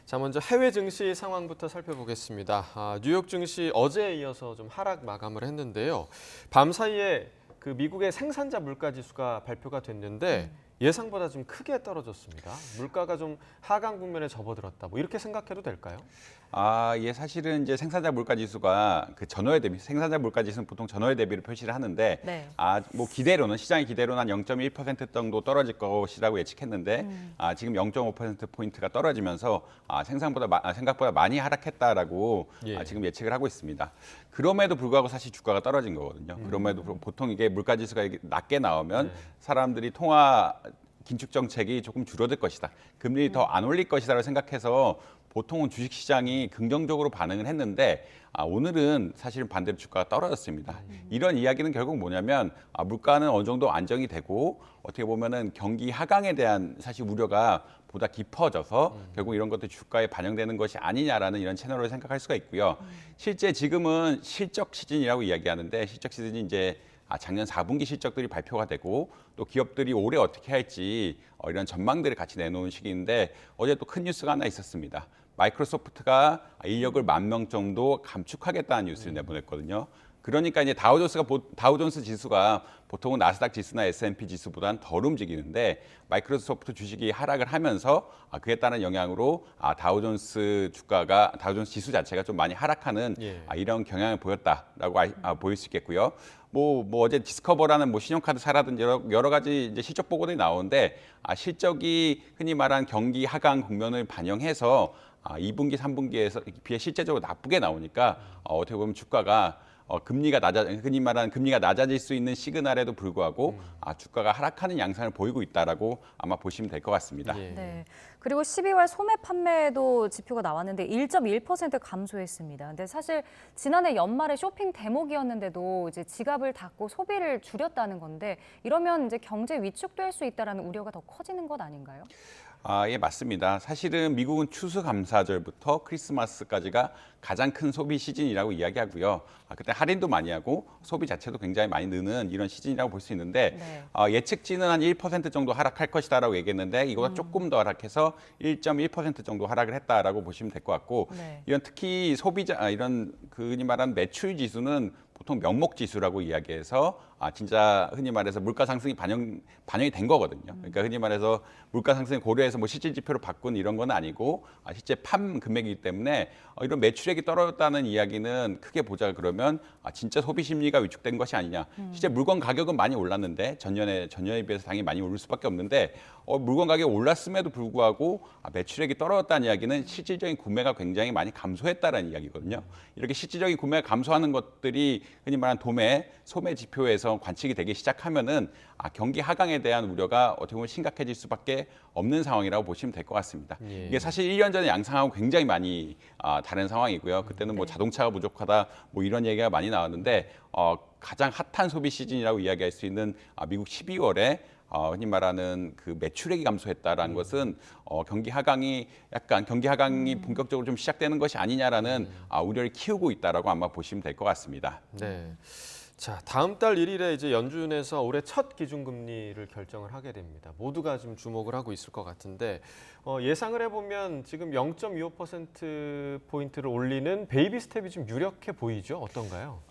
자, 먼저 해외 증시 상황부터 살펴보겠습니다. 뉴욕 증시 어제에 이어서 좀 하락 마감을 했는데요. 밤 사이에 그 미국의 생산자 물가 지수가 발표가 됐는데 예상보다 좀 크게 떨어졌습니다. 물가가 좀 하강 국면에 접어들었다. 뭐 이렇게 생각해도 될까요? 예, 사실은 이제 생산자 물가 지수가 그 전월 대비, 생산자 물가 지수는 보통 전월 대비를 표시를 하는데, 네. 뭐 기대로는 시장의 기대로는 한 0.1% 정도 떨어질 것이라고 예측했는데, 지금 0.5% 포인트가 떨어지면서 생각보다 많이 하락했다라고 지금 예측을 하고 있습니다. 그럼에도 불구하고 사실 주가가 떨어진 거거든요. 그럼에도 불구하고 보통 이게 물가 지수가 낮게 나오면 사람들이 통화 긴축 정책이 조금 줄어들 것이다. 금리 더 안 올릴 것이다라고 생각해서 보통은 주식시장이 긍정적으로 반응을 했는데 오늘은 사실은 반대로 주가가 떨어졌습니다. 이런 이야기는 결국 뭐냐면 물가는 어느 정도 안정이 되고 어떻게 보면은 경기 하강에 대한 사실 우려가 보다 깊어져서 결국 이런 것들이 주가에 반영되는 것이 아니냐라는 이런 채널을 생각할 수가 있고요. 실제 지금은 실적 시즌이라고 이야기하는데 실적 시즌이 이제 작년 4분기 실적들이 발표가 되고 또 기업들이 올해 어떻게 할지 이런 전망들을 같이 내놓은 시기인데 어제 또 큰 뉴스가 하나 있었습니다. 마이크로소프트가 인력을 10,000명 정도 감축하겠다는 뉴스를 내보냈거든요. 그러니까 이제 다우존스 지수가 보통은 나스닥 지수나 S&P 지수보다는 덜 움직이는데 마이크로소프트 주식이 하락을 하면서 그에 따른 영향으로 다우존스 지수 자체가 좀 많이 하락하는 이런 경향을 보였다라고 보일 수 있겠고요. 뭐 어제 디스커버라는 신용카드사라든지 여러 가지 이제 실적 보고들이 나오는데 실적이 흔히 말하는 경기 하강 국면을 반영해서 2분기, 3분기에서 비해 실제적으로 나쁘게 나오니까 어떻게 보면 주가가 흔히 말하는 금리가 낮아질 수 있는 시그널에도 불구하고 주가가 하락하는 양상을 보이고 있다라고 아마 보시면 될 것 같습니다. 네. 그리고 12월 소매 판매도 지표가 나왔는데 1.1% 감소했습니다. 근데 사실 지난해 연말에 쇼핑 대목이었는데도 이제 지갑을 닫고 소비를 줄였다는 건데 이러면 이제 경제 위축될 수 있다라는 우려가 더 커지는 것 아닌가요? 예, 맞습니다. 사실은 미국은 추수감사절부터 크리스마스까지가 가장 큰 소비 시즌이라고 이야기하고요. 그때 할인도 많이 하고 소비 자체도 굉장히 많이 느는 이런 시즌이라고 볼 수 있는데 예측치는 한 1% 정도 하락할 것이다라고 얘기했는데 이거보다 조금 더 하락해서 1.1% 정도 하락을 했다라고 보시면 될 것 같고 이런 특히 이런 흔히 말하는 매출 지수는 보통 명목 지수라고 이야기해서 진짜 흔히 말해서 물가 상승이 반영이 된 거거든요. 그러니까 흔히 말해서 물가 상승을 고려해서 실질 지표로 바꾼 이런 건 아니고 실제 판 금액이기 때문에 이런 매출액이 떨어졌다는 이야기는 크게 보자 그러면 진짜 소비 심리가 위축된 것이 아니냐. 실제 물건 가격은 많이 올랐는데 전년에 비해서 당연히 많이 오를 수밖에 없는데 물건 가격이 올랐음에도 불구하고 매출액이 떨어졌다는 이야기는 실질적인 구매가 굉장히 많이 감소했다는 이야기거든요. 이렇게 실질적인 구매가 감소하는 것들이 흔히 말하는 소매 지표에서 관측이 되기 시작하면은 경기 하강에 대한 우려가 어떻게 보면 심각해질 수밖에 없는 상황이라고 보시면 될 것 같습니다. 이게 사실 1년 전에 양상하고 굉장히 많이 다른 상황이고요. 그때는 자동차가 부족하다 이런 얘기가 많이 나왔는데 가장 핫한 소비 시즌이라고 이야기할 수 있는 미국 12월에 흔히 말하는 그 매출액이 감소했다라는 것은 경기 하강이 본격적으로 좀 시작되는 것이 아니냐라는 우려를 키우고 있다라고 아마 보시면 될 것 같습니다. 네. 자, 다음 달 1일에 이제 연준에서 올해 첫 기준금리를 결정을 하게 됩니다. 모두가 지금 주목을 하고 있을 것 같은데 예상을 해보면 지금 0.25%포인트를 올리는 베이비 스텝이 좀 유력해 보이죠? 어떤가요?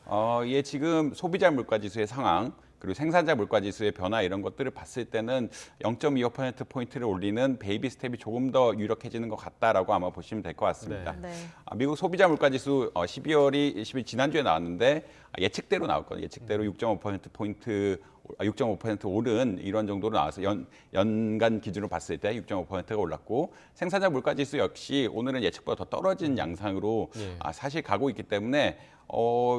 지금 소비자 물가 지수의 상황, 그리고 생산자 물가지수의 변화 이런 것들을 봤을 때는 0.25%포인트를 올리는 베이비 스텝이 조금 더 유력해지는 것 같다라고 아마 보시면 될 것 같습니다. 네. 미국 소비자 물가지수 12월이 지난주에 나왔는데 예측대로 나왔거든요. 예측대로 6.5%포인트 6.5% 오른 이런 정도로 나와서 연간 기준으로 봤을 때 6.5%가 올랐고 생산자 물가지수 역시 오늘은 예측보다 더 떨어진 양상으로 사실 가고 있기 때문에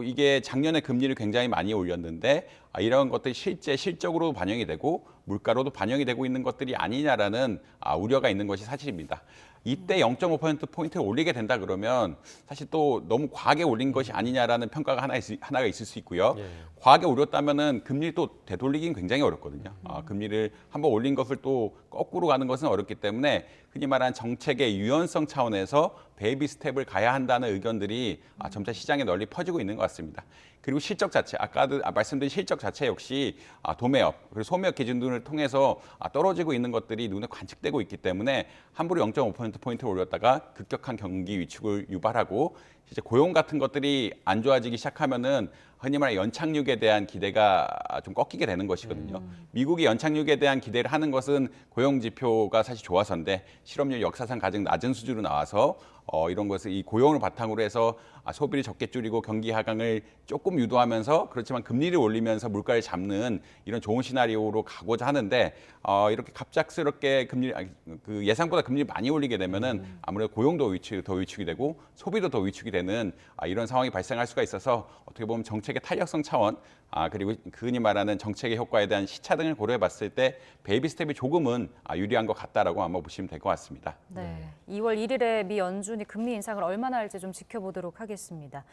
이게 작년에 금리를 굉장히 많이 올렸는데 이런 것들이 실적으로 반영이 되고 물가로도 반영이 되고 있는 것들이 아니냐라는 우려가 있는 것이 사실입니다. 이때 0.5%포인트를 올리게 된다 그러면 사실 또 너무 과하게 올린 것이 아니냐라는 평가가 하나가 있을 수 있고요. 과하게 올렸다면은 금리를 또 되돌리기는 굉장히 어렵거든요. 금리를 한번 올린 것을 또 거꾸로 가는 것은 어렵기 때문에 흔히 말하는 정책의 유연성 차원에서 베이비 스텝을 가야 한다는 의견들이 점차 시장에 널리 퍼지고 있는 것 같습니다. 그리고 실적 자체, 아까도 말씀드린 실적 자체 역시 도매업, 그리고 소매업 기준들을 통해서 떨어지고 있는 것들이 눈에 관측되고 있기 때문에 함부로 0.5%포인트 올렸다가 급격한 경기 위축을 유발하고 이제 고용 같은 것들이 안 좋아지기 시작하면은 흔히 말하는 연착륙에 대한 기대가 좀 꺾이게 되는 것이거든요. 미국이 연착륙에 대한 기대를 하는 것은 고용 지표가 사실 좋아서인데 실업률 역사상 가장 낮은 수준으로 나와서 이런 것을 이 고용을 바탕으로 해서 소비를 적게 줄이고 경기 하강을 조금 유도하면서 그렇지만 금리를 올리면서 물가를 잡는 이런 좋은 시나리오로 가고자 하는데 이렇게 갑작스럽게 예상보다 금리를 많이 올리게 되면은 아무래도 고용도 더 위축이 되고 소비도 더 위축이 되는 이런 상황이 발생할 수가 있어서 어떻게 보면 정책의 탄력성 차원 그리고 흔히 말하는 정책의 효과에 대한 시차 등을 고려해 봤을 때 베이비 스텝이 조금은 유리한 것 같다라고 아마 보시면 될 것 같습니다. 네, 2월 1일에 미 연준이 금리 인상을 얼마나 할지 좀 지켜보도록 하겠습니다.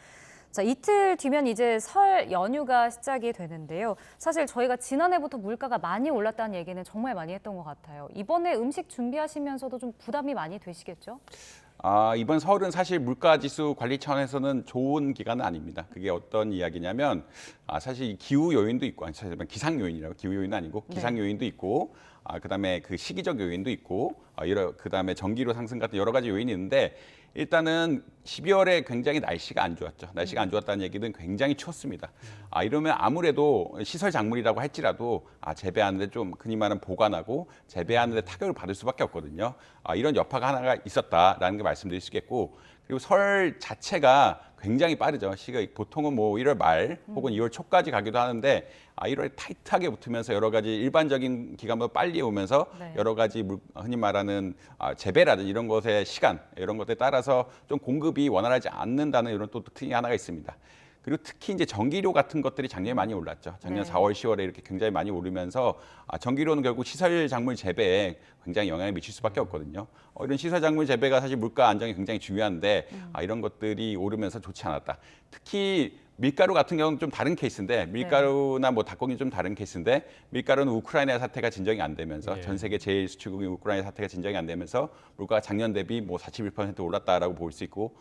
자, 이틀 뒤면 이제 설 연휴가 시작이 되는데요. 사실 저희가 지난해부터 물가가 많이 올랐다는 얘기는 정말 많이 했던 것 같아요. 이번에 음식 준비하시면서도 좀 부담이 많이 되시겠죠? 이번 설은 사실 물가지수 관리 차원에서는 좋은 기간은 아닙니다. 그게 어떤 이야기냐면 사실 기후 요인도 있고, 기상 요인이라고 기후 요인은 아니고 기상 요인도 있고, 그다음에 그 시기적 요인도 있고, 그다음에 전기료 상승 같은 여러 가지 요인이 있는데 일단은 12월에 굉장히 날씨가 안 좋았죠. 날씨가 안 좋았다는 얘기는 굉장히 추웠습니다. 이러면 아무래도 시설 작물이라고 할지라도 재배하는데 좀 흔히 말하는 보관하고 재배하는데 타격을 받을 수밖에 없거든요. 이런 여파가 하나가 있었다라는 게 말씀드릴 수 있겠고, 그리고 설 자체가 굉장히 빠르죠. 보통은 뭐 1월 말 혹은 2월 초까지 가기도 하는데 1월에 타이트하게 붙으면서 여러 가지 일반적인 기간보다 빨리 오면서 여러 가지 흔히 말하는 재배라든지 이런 것의 시간 이런 것에 따라서 좀 공급이 원활하지 않는다는 이런 또 특징이 하나가 있습니다. 그리고 특히 이제 전기료 같은 것들이 작년에 많이 올랐죠. 작년 4월, 10월에 이렇게 굉장히 많이 오르면서 전기료는 결국 시설 작물 재배에 굉장히 영향을 미칠 수밖에 없거든요. 이런 시설 작물 재배가 사실 물가 안정이 굉장히 중요한데 이런 것들이 오르면서 좋지 않았다. 특히 밀가루 같은 경우는 좀 다른 케이스인데 밀가루나 뭐 닭고기 좀 다른 케이스인데 밀가루는 우크라이나 사태가 진정이 안 되면서 전 세계 제일 수출국인 우크라이나 사태가 진정이 안 되면서 물가가 작년 대비 뭐 41% 올랐다라고 볼 수 있고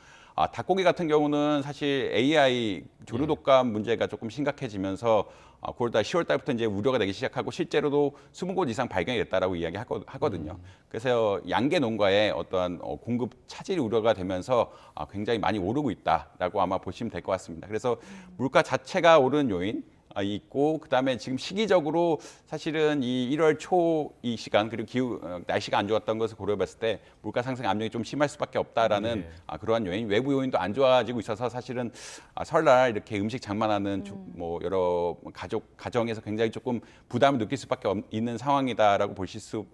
닭고기 같은 경우는 사실 AI 조류 독감 문제가 조금 심각해지면서 9월달, 10월달부터 이제 우려가 되기 시작하고 실제로도 20곳 이상 발견이 됐다라고 이야기하거든요. 그래서 양계 농가에 어떠한 공급 차질 우려가 되면서 굉장히 많이 오르고 있다라고 아마 보시면 될 것 같습니다. 그래서 물가 자체가 오르는 요인 있고 그다음에 지금 시기적으로 사실은 이 1월 초 이 시간 그리고 날씨가 안 좋았던 것을 고려해봤을 때 물가 상승 압력이 좀 심할 수밖에 없다라는 그러한 요인, 외부 요인도 안 좋아지고 있어서 사실은 설날 이렇게 음식 장만하는 뭐 여러 가정에서 굉장히 조금 부담을 느낄 수밖에 있는 상황이다라고 보실 수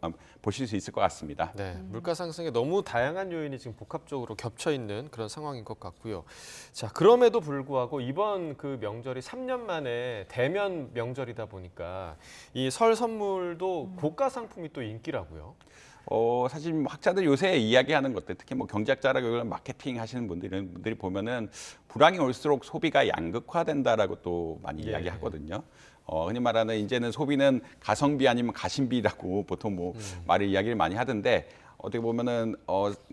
있을 것 같습니다. 네, 물가 상승에 너무 다양한 요인이 지금 복합적으로 겹쳐 있는 그런 상황인 것 같고요. 자, 그럼에도 불구하고 이번 그 명절이 3년 만에 대면 명절이다 보니까 이 설 선물도 고가 상품이 또 인기라고요. 사실 학자들 요새 이야기하는 것들, 특히 뭐 경제학자라고 마케팅 하시는 분들이 보면은 불황이 올수록 소비가 양극화된다라고 또 많이 이야기하거든요. 흔히 말하는 이제는 소비는 가성비 아니면 가심비라고 보통 뭐 이야기를 많이 하던데 어떻게 보면은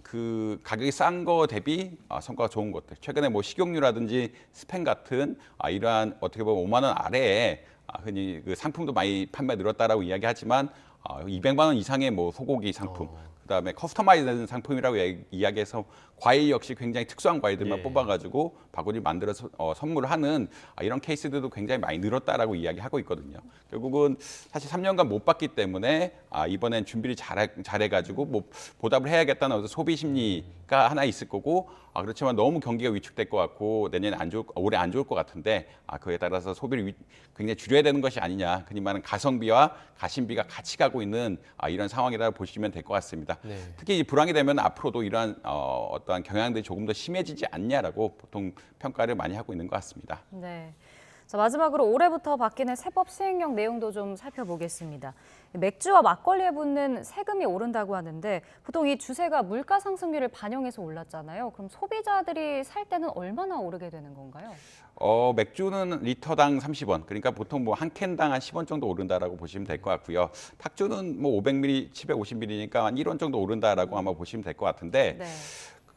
그 가격이 싼 거 대비 성과가 좋은 것들. 최근에 뭐 식용유라든지 스팸 같은 이러한 어떻게 보면 5만 원 아래에 흔히 그 상품도 많이 판매 늘었다라고 이야기하지만 200만 원 이상의 뭐 소고기 상품, 그다음에 커스터마이즈된 상품이라고 이야기해서 과일 역시 굉장히 특수한 과일들만 뽑아가지고 바구니 만들어서 선물하는 이런 케이스들도 굉장히 많이 늘었다라고 이야기하고 있거든요. 결국은 사실 3년간 못 받기 때문에 이번엔 준비를 잘해가지고 뭐 보답을 해야겠다는 어떤 소비 심리가 하나 있을 거고 그렇지만 너무 경기가 위축될 것 같고 내년에 올해 안 좋을 것 같은데 그에 따라서 소비를 굉장히 줄여야 되는 것이 아니냐. 흔히 말하는 가성비와 가심비가 같이 가고 있는 이런 상황이라고 보시면 될 것 같습니다. 네. 특히 불황이 되면 앞으로도 이러한 어떠한 경향들이 조금 더 심해지지 않냐라고 보통 평가를 많이 하고 있는 것 같습니다. 네. 자, 마지막으로 올해부터 바뀌는 세법 시행령 내용도 좀 살펴보겠습니다. 맥주와 막걸리에 붙는 세금이 오른다고 하는데 보통 이 주세가 물가 상승률을 반영해서 올랐잖아요. 그럼 소비자들이 살 때는 얼마나 오르게 되는 건가요? 맥주는 리터당 30원, 그러니까 보통 뭐 한 캔당 한 10원 정도 오른다라고 보시면 될 것 같고요. 탁주는 뭐 500ml, 750ml니까 한 1원 정도 오른다라고 아마 보시면 될 것 같은데. 네.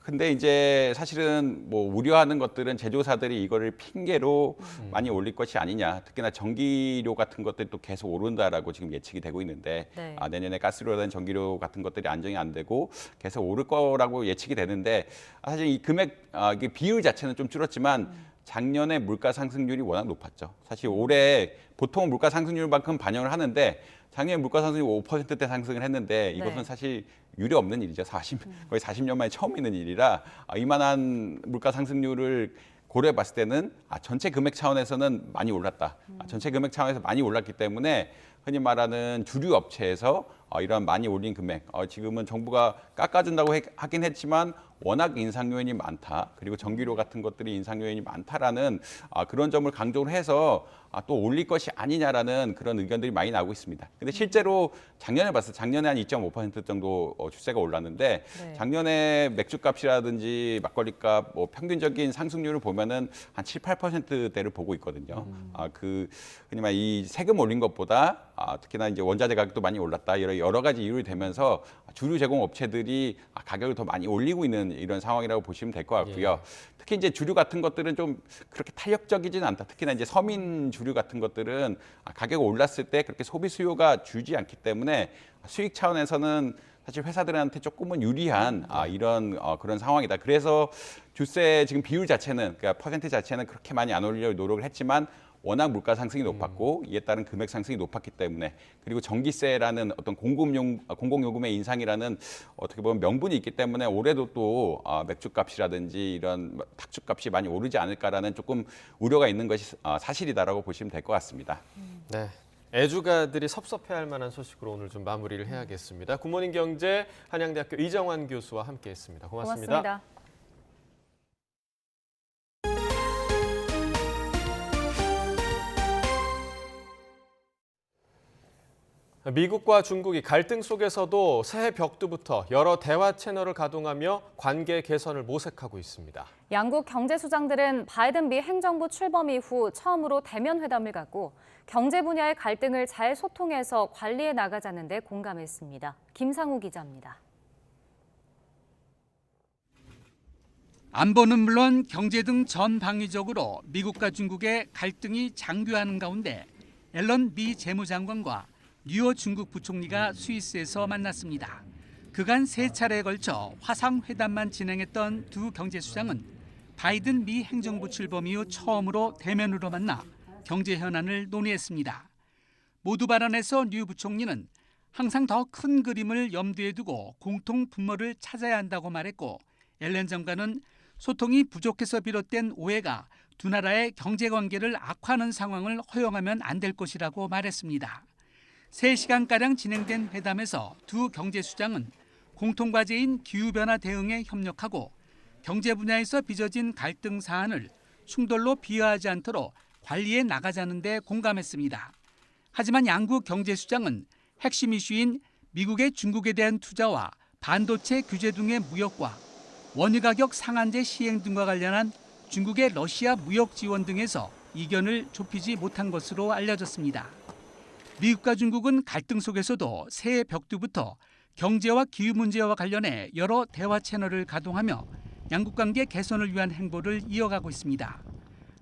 근데 이제 사실은 뭐 우려하는 것들은 제조사들이 이거를 핑계로 많이 올릴 것이 아니냐. 특히나 전기료 같은 것들이 또 계속 오른다라고 지금 예측이 되고 있는데 네. 내년에 가스료라든 전기료 같은 것들이 안정이 안 되고 계속 오를 거라고 예측이 되는데 사실 이 금액 이게 비율 자체는 좀 줄었지만 작년에 물가 상승률이 워낙 높았죠. 사실 올해 보통 물가 상승률만큼 반영을 하는데 작년에 물가 상승률이 5%대 상승을 했는데 이것은 네. 사실 유례 없는 일이죠. 거의 40년 만에 처음 있는 일이라 이만한 물가 상승률을 고려해 봤을 때는 전체 금액 차원에서는 많이 올랐다. 전체 금액 차원에서 많이 올랐기 때문에 흔히 말하는 주류 업체에서 이런 많이 올린 금액, 지금은 정부가 깎아준다고 하긴 했지만 워낙 인상 요인이 많다. 그리고 전기료 같은 것들이 인상 요인이 많다라는 그런 점을 강조를 해서 또 올릴 것이 아니냐라는 그런 의견들이 많이 나오고 있습니다. 근데 실제로 작년에 봤을 때 작년에 한 2.5% 정도 주세가 올랐는데 네. 작년에 맥주값이라든지 막걸리값 뭐 평균적인 상승률을 보면은 한 7, 8%대를 보고 있거든요. 흔히 말 이 세금 올린 것보다 특히나 이제 원자재 가격도 많이 올랐다. 여러 가지 이유를 대면서 주류 제공 업체들이 가격을 더 많이 올리고 있는 이런 상황이라고 보시면 될 것 같고요. 특히 이제 주류 같은 것들은 좀 그렇게 탄력적이지는 않다. 특히나 이제 서민 주류 같은 것들은 가격이 올랐을 때 그렇게 소비 수요가 줄지 않기 때문에 수익 차원에서는 사실 회사들한테 조금은 유리한 이런 그런 상황이다. 그래서 주세 지금 비율 자체는 그러니까 퍼센트 자체는 그렇게 많이 안 올리려고 노력을 했지만 워낙 물가 상승이 높았고 이에 따른 금액 상승이 높았기 때문에 그리고 전기세라는 어떤 공공요금의 인상이라는 어떻게 보면 명분이 있기 때문에 올해도 또 맥주값이라든지 이런 탁주값이 많이 오르지 않을까라는 조금 우려가 있는 것이 사실이다라고 보시면 될 것 같습니다. 네. 애주가들이 섭섭해할 만한 소식으로 오늘 좀 마무리를 해야겠습니다. 굿모닝 경제 한양대학교 이정환 교수와 함께했습니다. 고맙습니다. 미국과 중국이 갈등 속에서도 새해 벽두부터 여러 대화 채널을 가동하며 관계 개선을 모색하고 있습니다. 양국 경제수장들은 바이든 미 행정부 출범 이후 처음으로 대면 회담을 갖고 경제 분야의 갈등을 잘 소통해서 관리해 나가자는 데 공감했습니다. 김상우 기자입니다. 안보는 물론 경제 등 전 방위적으로 미국과 중국의 갈등이 장기화하는 가운데 앨런 미 재무장관과 류어 중국 부총리가 스위스에서 만났습니다. 그간 3차례에 걸쳐 화상회담만 진행했던 두 경제수장은 바이든 미 행정부 출범 이후 처음으로 대면으로 만나 경제 현안을 논의했습니다. 모두 발언에서 류 부총리는 항상 더 큰 그림을 염두에 두고 공통 분모를 찾아야 한다고 말했고 앨런 장관은 소통이 부족해서 비롯된 오해가 두 나라의 경제관계를 악화하는 상황을 허용하면 안 될 것이라고 말했습니다. 3시간가량 진행된 회담에서 두 경제수장은 공통과제인 기후변화 대응에 협력하고 경제 분야에서 빚어진 갈등 사안을 충돌로 비화하지 않도록 관리해 나가자는 데 공감했습니다. 하지만 양국 경제수장은 핵심 이슈인 미국의 중국에 대한 투자와 반도체 규제 등의 무역과 원유 가격 상한제 시행 등과 관련한 중국의 러시아 무역 지원 등에서 이견을 좁히지 못한 것으로 알려졌습니다. 미국과 중국은 갈등 속에서도 새해 벽두부터 경제와 기후 문제와 관련해 여러 대화 채널을 가동하며 양국 관계 개선을 위한 행보를 이어가고 있습니다.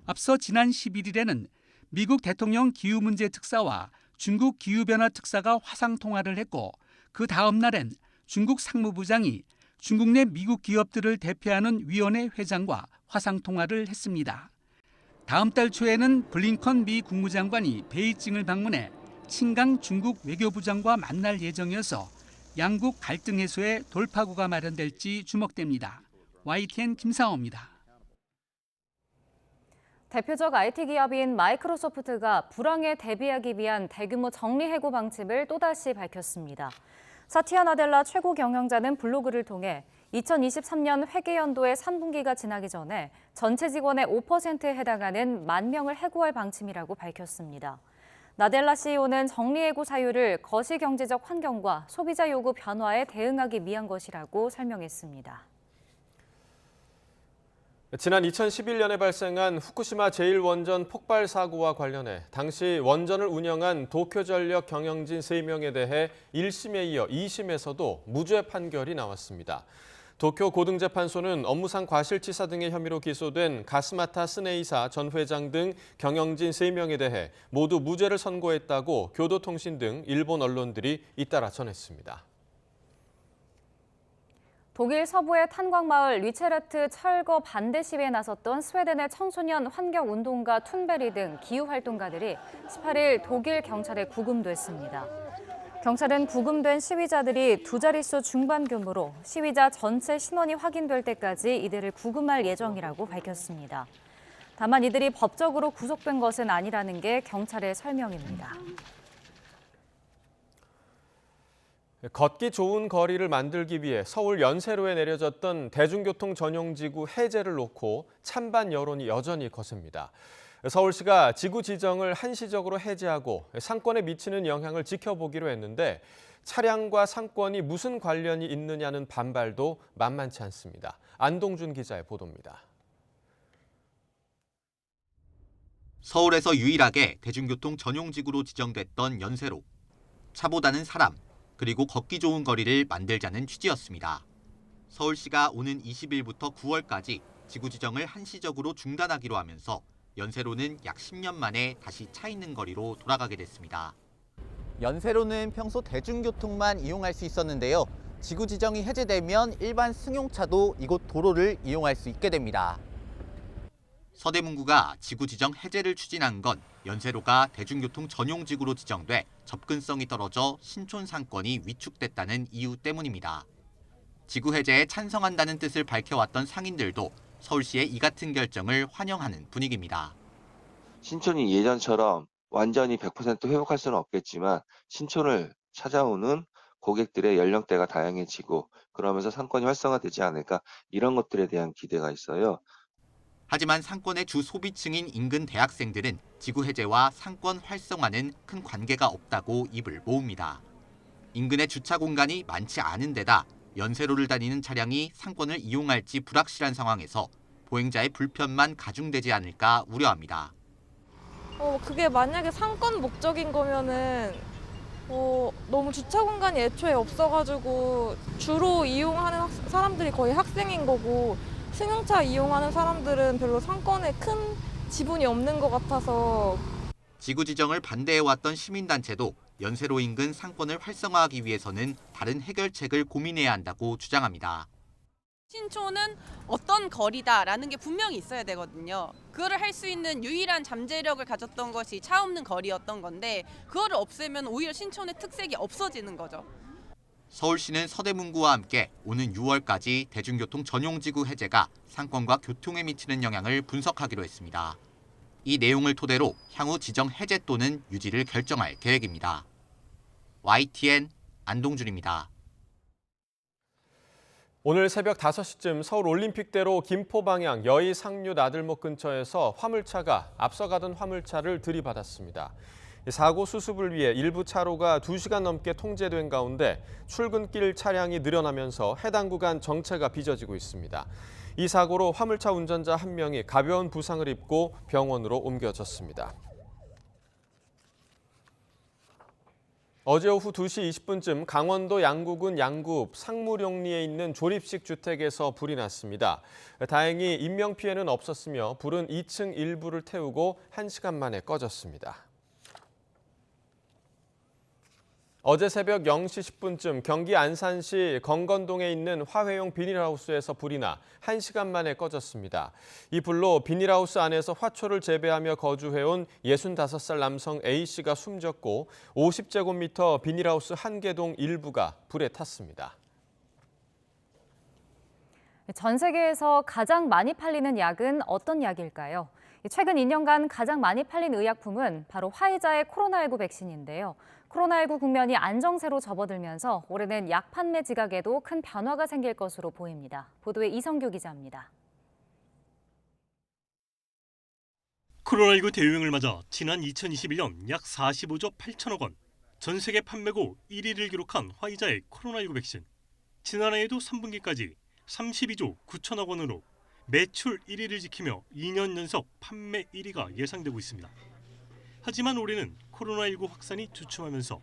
앞서 지난 11일에는 미국 대통령 기후 문제 특사와 중국 기후변화 특사가 화상 통화를 했고 그 다음 날엔 중국 상무부장이 중국 내 미국 기업들을 대표하는 위원회 회장과 화상 통화를 했습니다. 다음 달 초에는 블링컨 미 국무장관이 베이징을 방문해 친강 중국 외교부장과 만날 예정이어서 양국 갈등 해소에 돌파구가 마련될지 주목됩니다. YTN 김상호입니다. 대표적 IT 기업인 마이크로소프트가 불황에 대비하기 위한 대규모 정리해고 방침을 또다시 밝혔습니다. 사티아 나델라 최고 경영자는 블로그를 통해 2023년 회계연도의 3분기가 지나기 전에 전체 직원의 5%에 해당하는 10,000명을 해고할 방침이라고 밝혔습니다. 나델라 CEO는 정리해고 사유를 거시경제적 환경과 소비자 요구 변화에 대응하기 위한 것이라고 설명했습니다. 지난 2011년에 발생한 후쿠시마 제1원전 폭발 사고와 관련해 당시 원전을 운영한 도쿄전력 경영진 3명에 대해 1심에 이어 2심에서도 무죄 판결이 나왔습니다. 도쿄 고등재판소는 업무상 과실치사 등의 혐의로 기소된 가스마타 스네이사 전 회장 등 경영진 3명에 대해 모두 무죄를 선고했다고 교도통신 등 일본 언론들이 잇따라 전했습니다. 독일 서부의 탄광마을 리체르트 철거 반대 시위에 나섰던 스웨덴의 청소년 환경운동가 툰베리 등 기후활동가들이 18일 독일 경찰에 구금됐습니다. 경찰은 구금된 시위자들이 두 자릿수 중반 규모로 시위자 전체 신원이 확인될 때까지 이들을 구금할 예정이라고 밝혔습니다. 다만 이들이 법적으로 구속된 것은 아니라는 게 경찰의 설명입니다. 걷기 좋은 거리를 만들기 위해 서울 연세로에 내려졌던 대중교통 전용지구 해제를 놓고 찬반 여론이 여전히 거셉니다. 서울시가 지구 지정을 한시적으로 해제하고 상권에 미치는 영향을 지켜보기로 했는데 차량과 상권이 무슨 관련이 있느냐는 반발도 만만치 않습니다. 안동준 기자의 보도입니다. 서울에서 유일하게 대중교통 전용지구로 지정됐던 연세로. 차보다는 사람, 그리고 걷기 좋은 거리를 만들자는 취지였습니다. 서울시가 오는 20일부터 9월까지 지구 지정을 한시적으로 중단하기로 하면서 연세로는 약 10년 만에 다시 차 있는 거리로 돌아가게 됐습니다. 연세로는 평소 대중교통만 이용할 수 있었는데요. 지구 지정이 해제되면 일반 승용차도 이곳 도로를 이용할 수 있게 됩니다. 서대문구가 지구 지정 해제를 추진한 건 연세로가 대중교통 전용지구로 지정돼 접근성이 떨어져 신촌 상권이 위축됐다는 이유 때문입니다. 지구 해제에 찬성한다는 뜻을 밝혀왔던 상인들도 서울시의 이 같은 결정을 환영하는 분위기입니다. 신촌이 예전처럼 완전히 100% 회복할 수는 없겠지만 신촌을 찾아오는 고객들의 연령대가 다양해지고 그러면서 상권이 활성화되지 않을까 이런 것들에 대한 기대가 있어요. 하지만 상권의 주 소비층인 인근 대학생들은 지구 해제와 상권 활성화는 큰 관계가 없다고 입을 모읍니다. 인근의 주차 공간이 많지 않은 데다 연세로를 다니는 차량이 상권을 이용할지 불확실한 상황에서 보행자의 불편만 가중되지 않을까 우려합니다. 그게 만약에 상권 목적인 거면은 너무 주차 공간이 애초에 없어가지고 주로 이용하는 사람들이 거의 학생인 거고 승용차 이용하는 사람들은 별로 상권에 큰 지분이 없는 것 같아서. 지구 지정을 반대해왔던 시민단체도 연세로 인근 상권을 활성화하기 위해서는 다른 해결책을 고민해야 한다고 주장합니다. 신촌은 어떤 거리다라는 게 분명히 있어야 되거든요. 그거를 할 수 있는 유일한 잠재력을 가졌던 것이 차 없는 거리였던 건데 그거를 없애면 오히려 신촌의 특색이 없어지는 거죠. 서울시는 서대문구와 함께 오는 6월까지 대중교통 전용지구 해제가 상권과 교통에 미치는 영향을 분석하기로 했습니다. 이 내용을 토대로 향후 지정 해제 또는 유지를 결정할 계획입니다. YTN 안동준입니다. 오늘 새벽 5시쯤 서울 올림픽대로 김포 방향 여의 상류 나들목 근처에서 화물차가 앞서가던 화물차를 들이받았습니다. 사고 수습을 위해 일부 차로가 2시간 넘게 통제된 가운데 출근길 차량이 늘어나면서 해당 구간 정체가 빚어지고 있습니다. 이 사고로 화물차 운전자 1명이 가벼운 부상을 입고 병원으로 옮겨졌습니다. 어제 오후 2시 20분쯤 강원도 양구군 양구읍 상무룡리에 있는 조립식 주택에서 불이 났습니다. 다행히 인명피해는 없었으며 불은 2층 일부를 태우고 1시간 만에 꺼졌습니다. 어제 새벽 0시 10분쯤 경기 안산시 건건동에 있는 화훼용 비닐하우스에서 불이 나 1시간 만에 꺼졌습니다. 이 불로 비닐하우스 안에서 화초를 재배하며 거주해온 65살 남성 A씨가 숨졌고 50제곱미터 비닐하우스 한 개동 일부가 불에 탔습니다. 전 세계에서 가장 많이 팔리는 약은 어떤 약일까요? 최근 2년간 가장 많이 팔린 의약품은 바로 화이자의 코로나19 백신인데요. 코로나19 국면이 안정세로 접어들면서 올해는 약 판매 지각에도 큰 변화가 생길 것으로 보입니다. 보도에 이성규 기자입니다. 코로나19 대유행을 맞아 지난 2021년 약 45조 8천억 원, 전 세계 판매고 1위를 기록한 화이자의 코로나19 백신. 지난해에도 3분기까지 32조 9천억 원으로 매출 1위를 지키며 2년 연속 판매 1위가 예상되고 있습니다. 하지만 올해는 코로나19 확산이 주춤하면서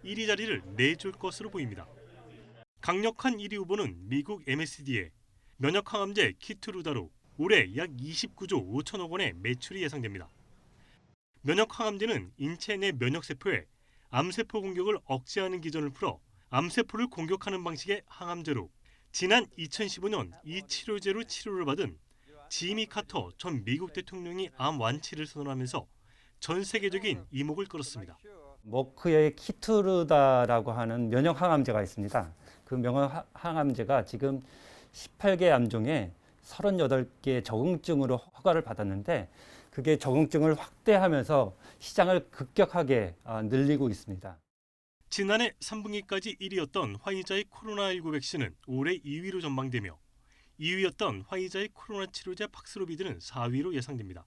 1위 자리를 내줄 것으로 보입니다. 강력한 1위 후보는 미국 MSD의 면역항암제 키트루다로 올해 약 29조 5천억 원의 매출이 예상됩니다. 면역항암제는 인체 내 면역세포에 암세포 공격을 억제하는 기전을 풀어 암세포를 공격하는 방식의 항암제로 지난 2015년 이 치료제로 치료를 받은 지미 카터 전 미국 대통령이 암 완치를 선언하면서 전 세계적인 이목을 끌었습니다. 머크의 키트루다라고 하는 면역항암제가 있습니다. 그 면역항암제가 지금 18개 암종에 38개 적응증으로 허가를 받았는데 그게 적응증을 확대하면서 시장을 급격하게 늘리고 있습니다. 지난해 3분기까지 1위였던 화이자의 코로나19 백신은 올해 2위로 전망되며 2위였던 화이자의 코로나 치료제 팍스로비드는 4위로 예상됩니다.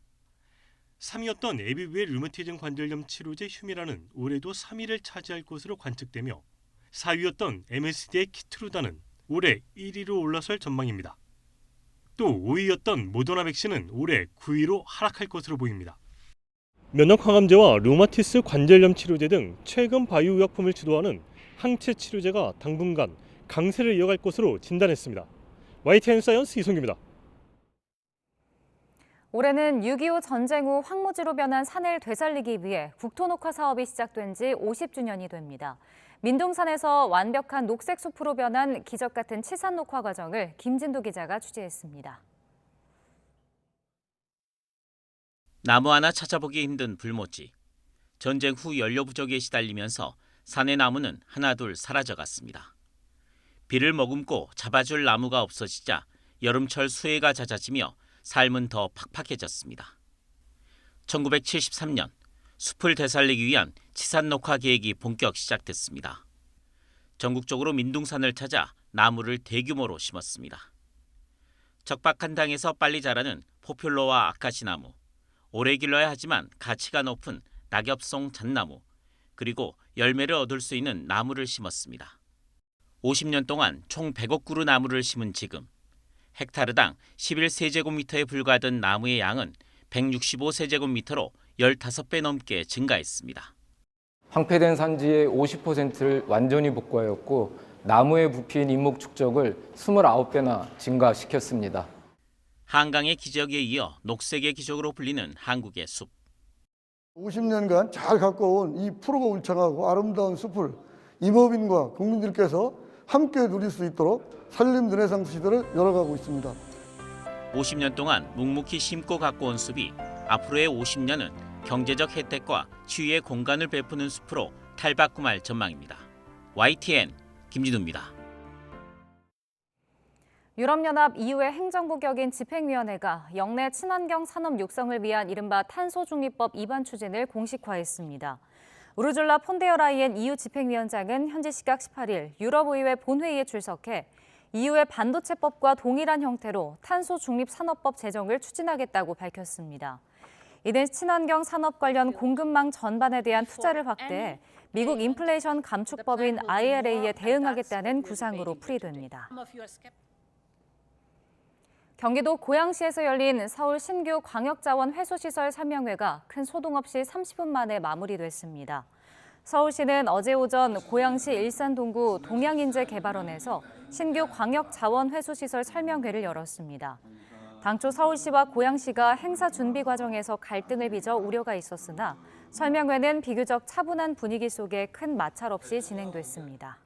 3위였던 에비브의 류마티즘 관절염 치료제 휴미라는 올해도 3위를 차지할 것으로 관측되며 4위였던 MSD의 키트루다는 올해 1위로 올라설 전망입니다. 또 5위였던 모더나 백신은 올해 9위로 하락할 것으로 보입니다. 면역항암제와 류마티스 관절염 치료제 등 최근 바이오의약품을 주도하는 항체 치료제가 당분간 강세를 이어갈 것으로 진단했습니다. YTN 사이언스 이성규입니다. 올해는 6.25 전쟁 후 황무지로 변한 산을 되살리기 위해 국토녹화 사업이 시작된 지 50주년이 됩니다. 민둥산에서 완벽한 녹색 숲으로 변한 기적 같은 치산 녹화 과정을 김진도 기자가 취재했습니다. 나무 하나 찾아보기 힘든 불모지. 전쟁 후 연료 부족에 시달리면서 산의 나무는 하나둘 사라져갔습니다. 비를 머금고 잡아줄 나무가 없어지자 여름철 수해가 잦아지며 삶은 더 팍팍해졌습니다. 1973년 숲을 되살리기 위한 치산 녹화 계획이 본격 시작됐습니다. 전국적으로 민둥산을 찾아 나무를 대규모로 심었습니다. 적박한 땅에서 빨리 자라는 포퓰러와 아카시나무, 오래 길러야 하지만 가치가 높은 낙엽송 잣나무, 그리고 열매를 얻을 수 있는 나무를 심었습니다. 50년 동안 총 100억 그루 나무를 심은 지금 헥타르당 11세제곱미터에 불과하던 나무의 양은 165세제곱미터로 15배 넘게 증가했습니다. 황폐된 산지의 50%를 완전히 복구하였고 나무에 부피인 인목 축적을 29배나 증가시켰습니다. 한강의 기적에 이어 녹색의 기적으로 불리는 한국의 숲. 50년간 잘 가꿔온 이 푸르고 울창하고 아름다운 숲을 임업인과 국민들께서 함께 누릴 수 있도록 산림 르네상스 시대를 열어가고 있습니다. 50년 동안 묵묵히 심고 가꿔온 숲이 앞으로의 50년은 경제적 혜택과 치유의 공간을 베푸는 숲으로 탈바꿈할 전망입니다. YTN 김진우입니다. 유럽연합 EU의 행정부 격인 집행위원회가 역내 친환경 산업 육성을 위한 이른바 탄소중립법 입안 추진을 공식화했습니다. 우르줄라 폰데어 라이엔 EU 집행위원장은 현지 시각 18일 유럽의회 본회의에 출석해 EU의 반도체법과 동일한 형태로 탄소중립산업법 제정을 추진하겠다고 밝혔습니다. 이는 친환경 산업 관련 공급망 전반에 대한 투자를 확대해 미국 인플레이션 감축법인 IRA에 대응하겠다는 구상으로 풀이됩니다. 경기도 고양시에서 열린 서울 신규 광역자원 회수시설 설명회가 큰 소동 없이 30분 만에 마무리됐습니다. 서울시는 어제 오전 고양시 일산동구 동양인재개발원에서 신규 광역자원회수시설 설명회를 열었습니다. 당초 서울시와 고양시가 행사 준비 과정에서 갈등을 빚어 우려가 있었으나 설명회는 비교적 차분한 분위기 속에 큰 마찰 없이 진행됐습니다.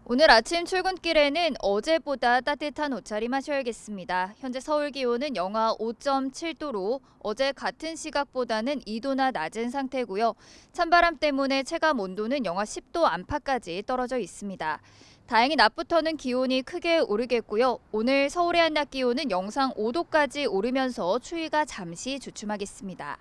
오늘 아침 출근길에는 어제보다 따뜻한 옷차림 하셔야겠습니다. 현재 서울 기온은 영하 5.7도로 어제 같은 시각보다는 2도나 낮은 상태고요. 찬바람 때문에 체감 온도는 영하 10도 안팎까지 떨어져 있습니다. 다행히 낮부터는 기온이 크게 오르겠고요. 오늘 서울의 한낮 기온은 영상 5도까지 오르면서 추위가 잠시 주춤하겠습니다.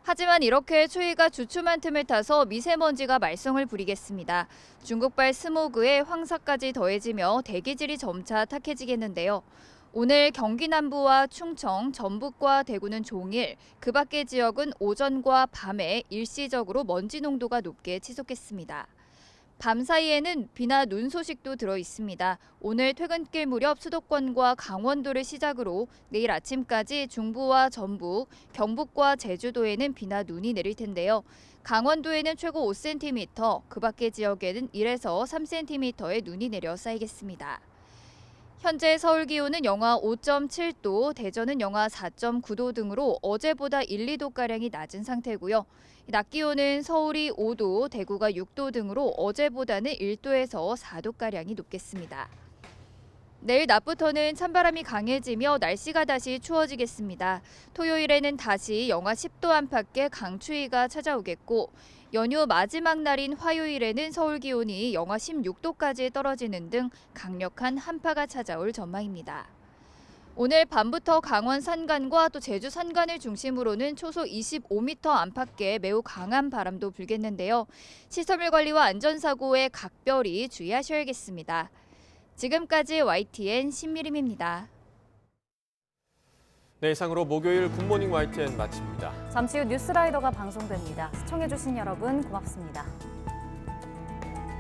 하지만 이렇게 추위가 주춤한 틈을 타서 미세먼지가 말썽을 부리겠습니다. 중국발 스모그에 황사까지 더해지며 대기질이 점차 탁해지겠는데요. 오늘 경기 남부와 충청, 전북과 대구는 종일, 그 밖의 지역은 오전과 밤에 일시적으로 먼지 농도가 높게 치솟겠습니다. 밤 사이에는 비나 눈 소식도 들어 있습니다. 오늘 퇴근길 무렵 수도권과 강원도를 시작으로 내일 아침까지 중부와 전북, 경북과 제주도에는 비나 눈이 내릴 텐데요. 강원도에는 최고 5cm, 그 밖의 지역에는 1에서 3cm의 눈이 내려 쌓이겠습니다. 현재 서울 기온은 영하 5.7도, 대전은 영하 4.9도 등으로 어제보다 1, 2도가량이 낮은 상태고요. 낮 기온은 서울이 5도, 대구가 6도 등으로 어제보다는 1도에서 4도가량이 높겠습니다. 내일 낮부터는 찬바람이 강해지며 날씨가 다시 추워지겠습니다. 토요일에는 다시 영하 10도 안팎의 강추위가 찾아오겠고 연휴 마지막 날인 화요일에는 서울 기온이 영하 16도까지 떨어지는 등 강력한 한파가 찾아올 전망입니다. 오늘 밤부터 강원 산간과 또 제주 산간을 중심으로는 초속 25m 안팎의 매우 강한 바람도 불겠는데요. 시설물 관리와 안전사고에 각별히 주의하셔야겠습니다. 지금까지 YTN 신미림입니다. 네, 이상으로 목요일 굿모닝 YTN 마칩니다. 잠시 후 뉴스라이더가 방송됩니다. 시청해주신 여러분 고맙습니다.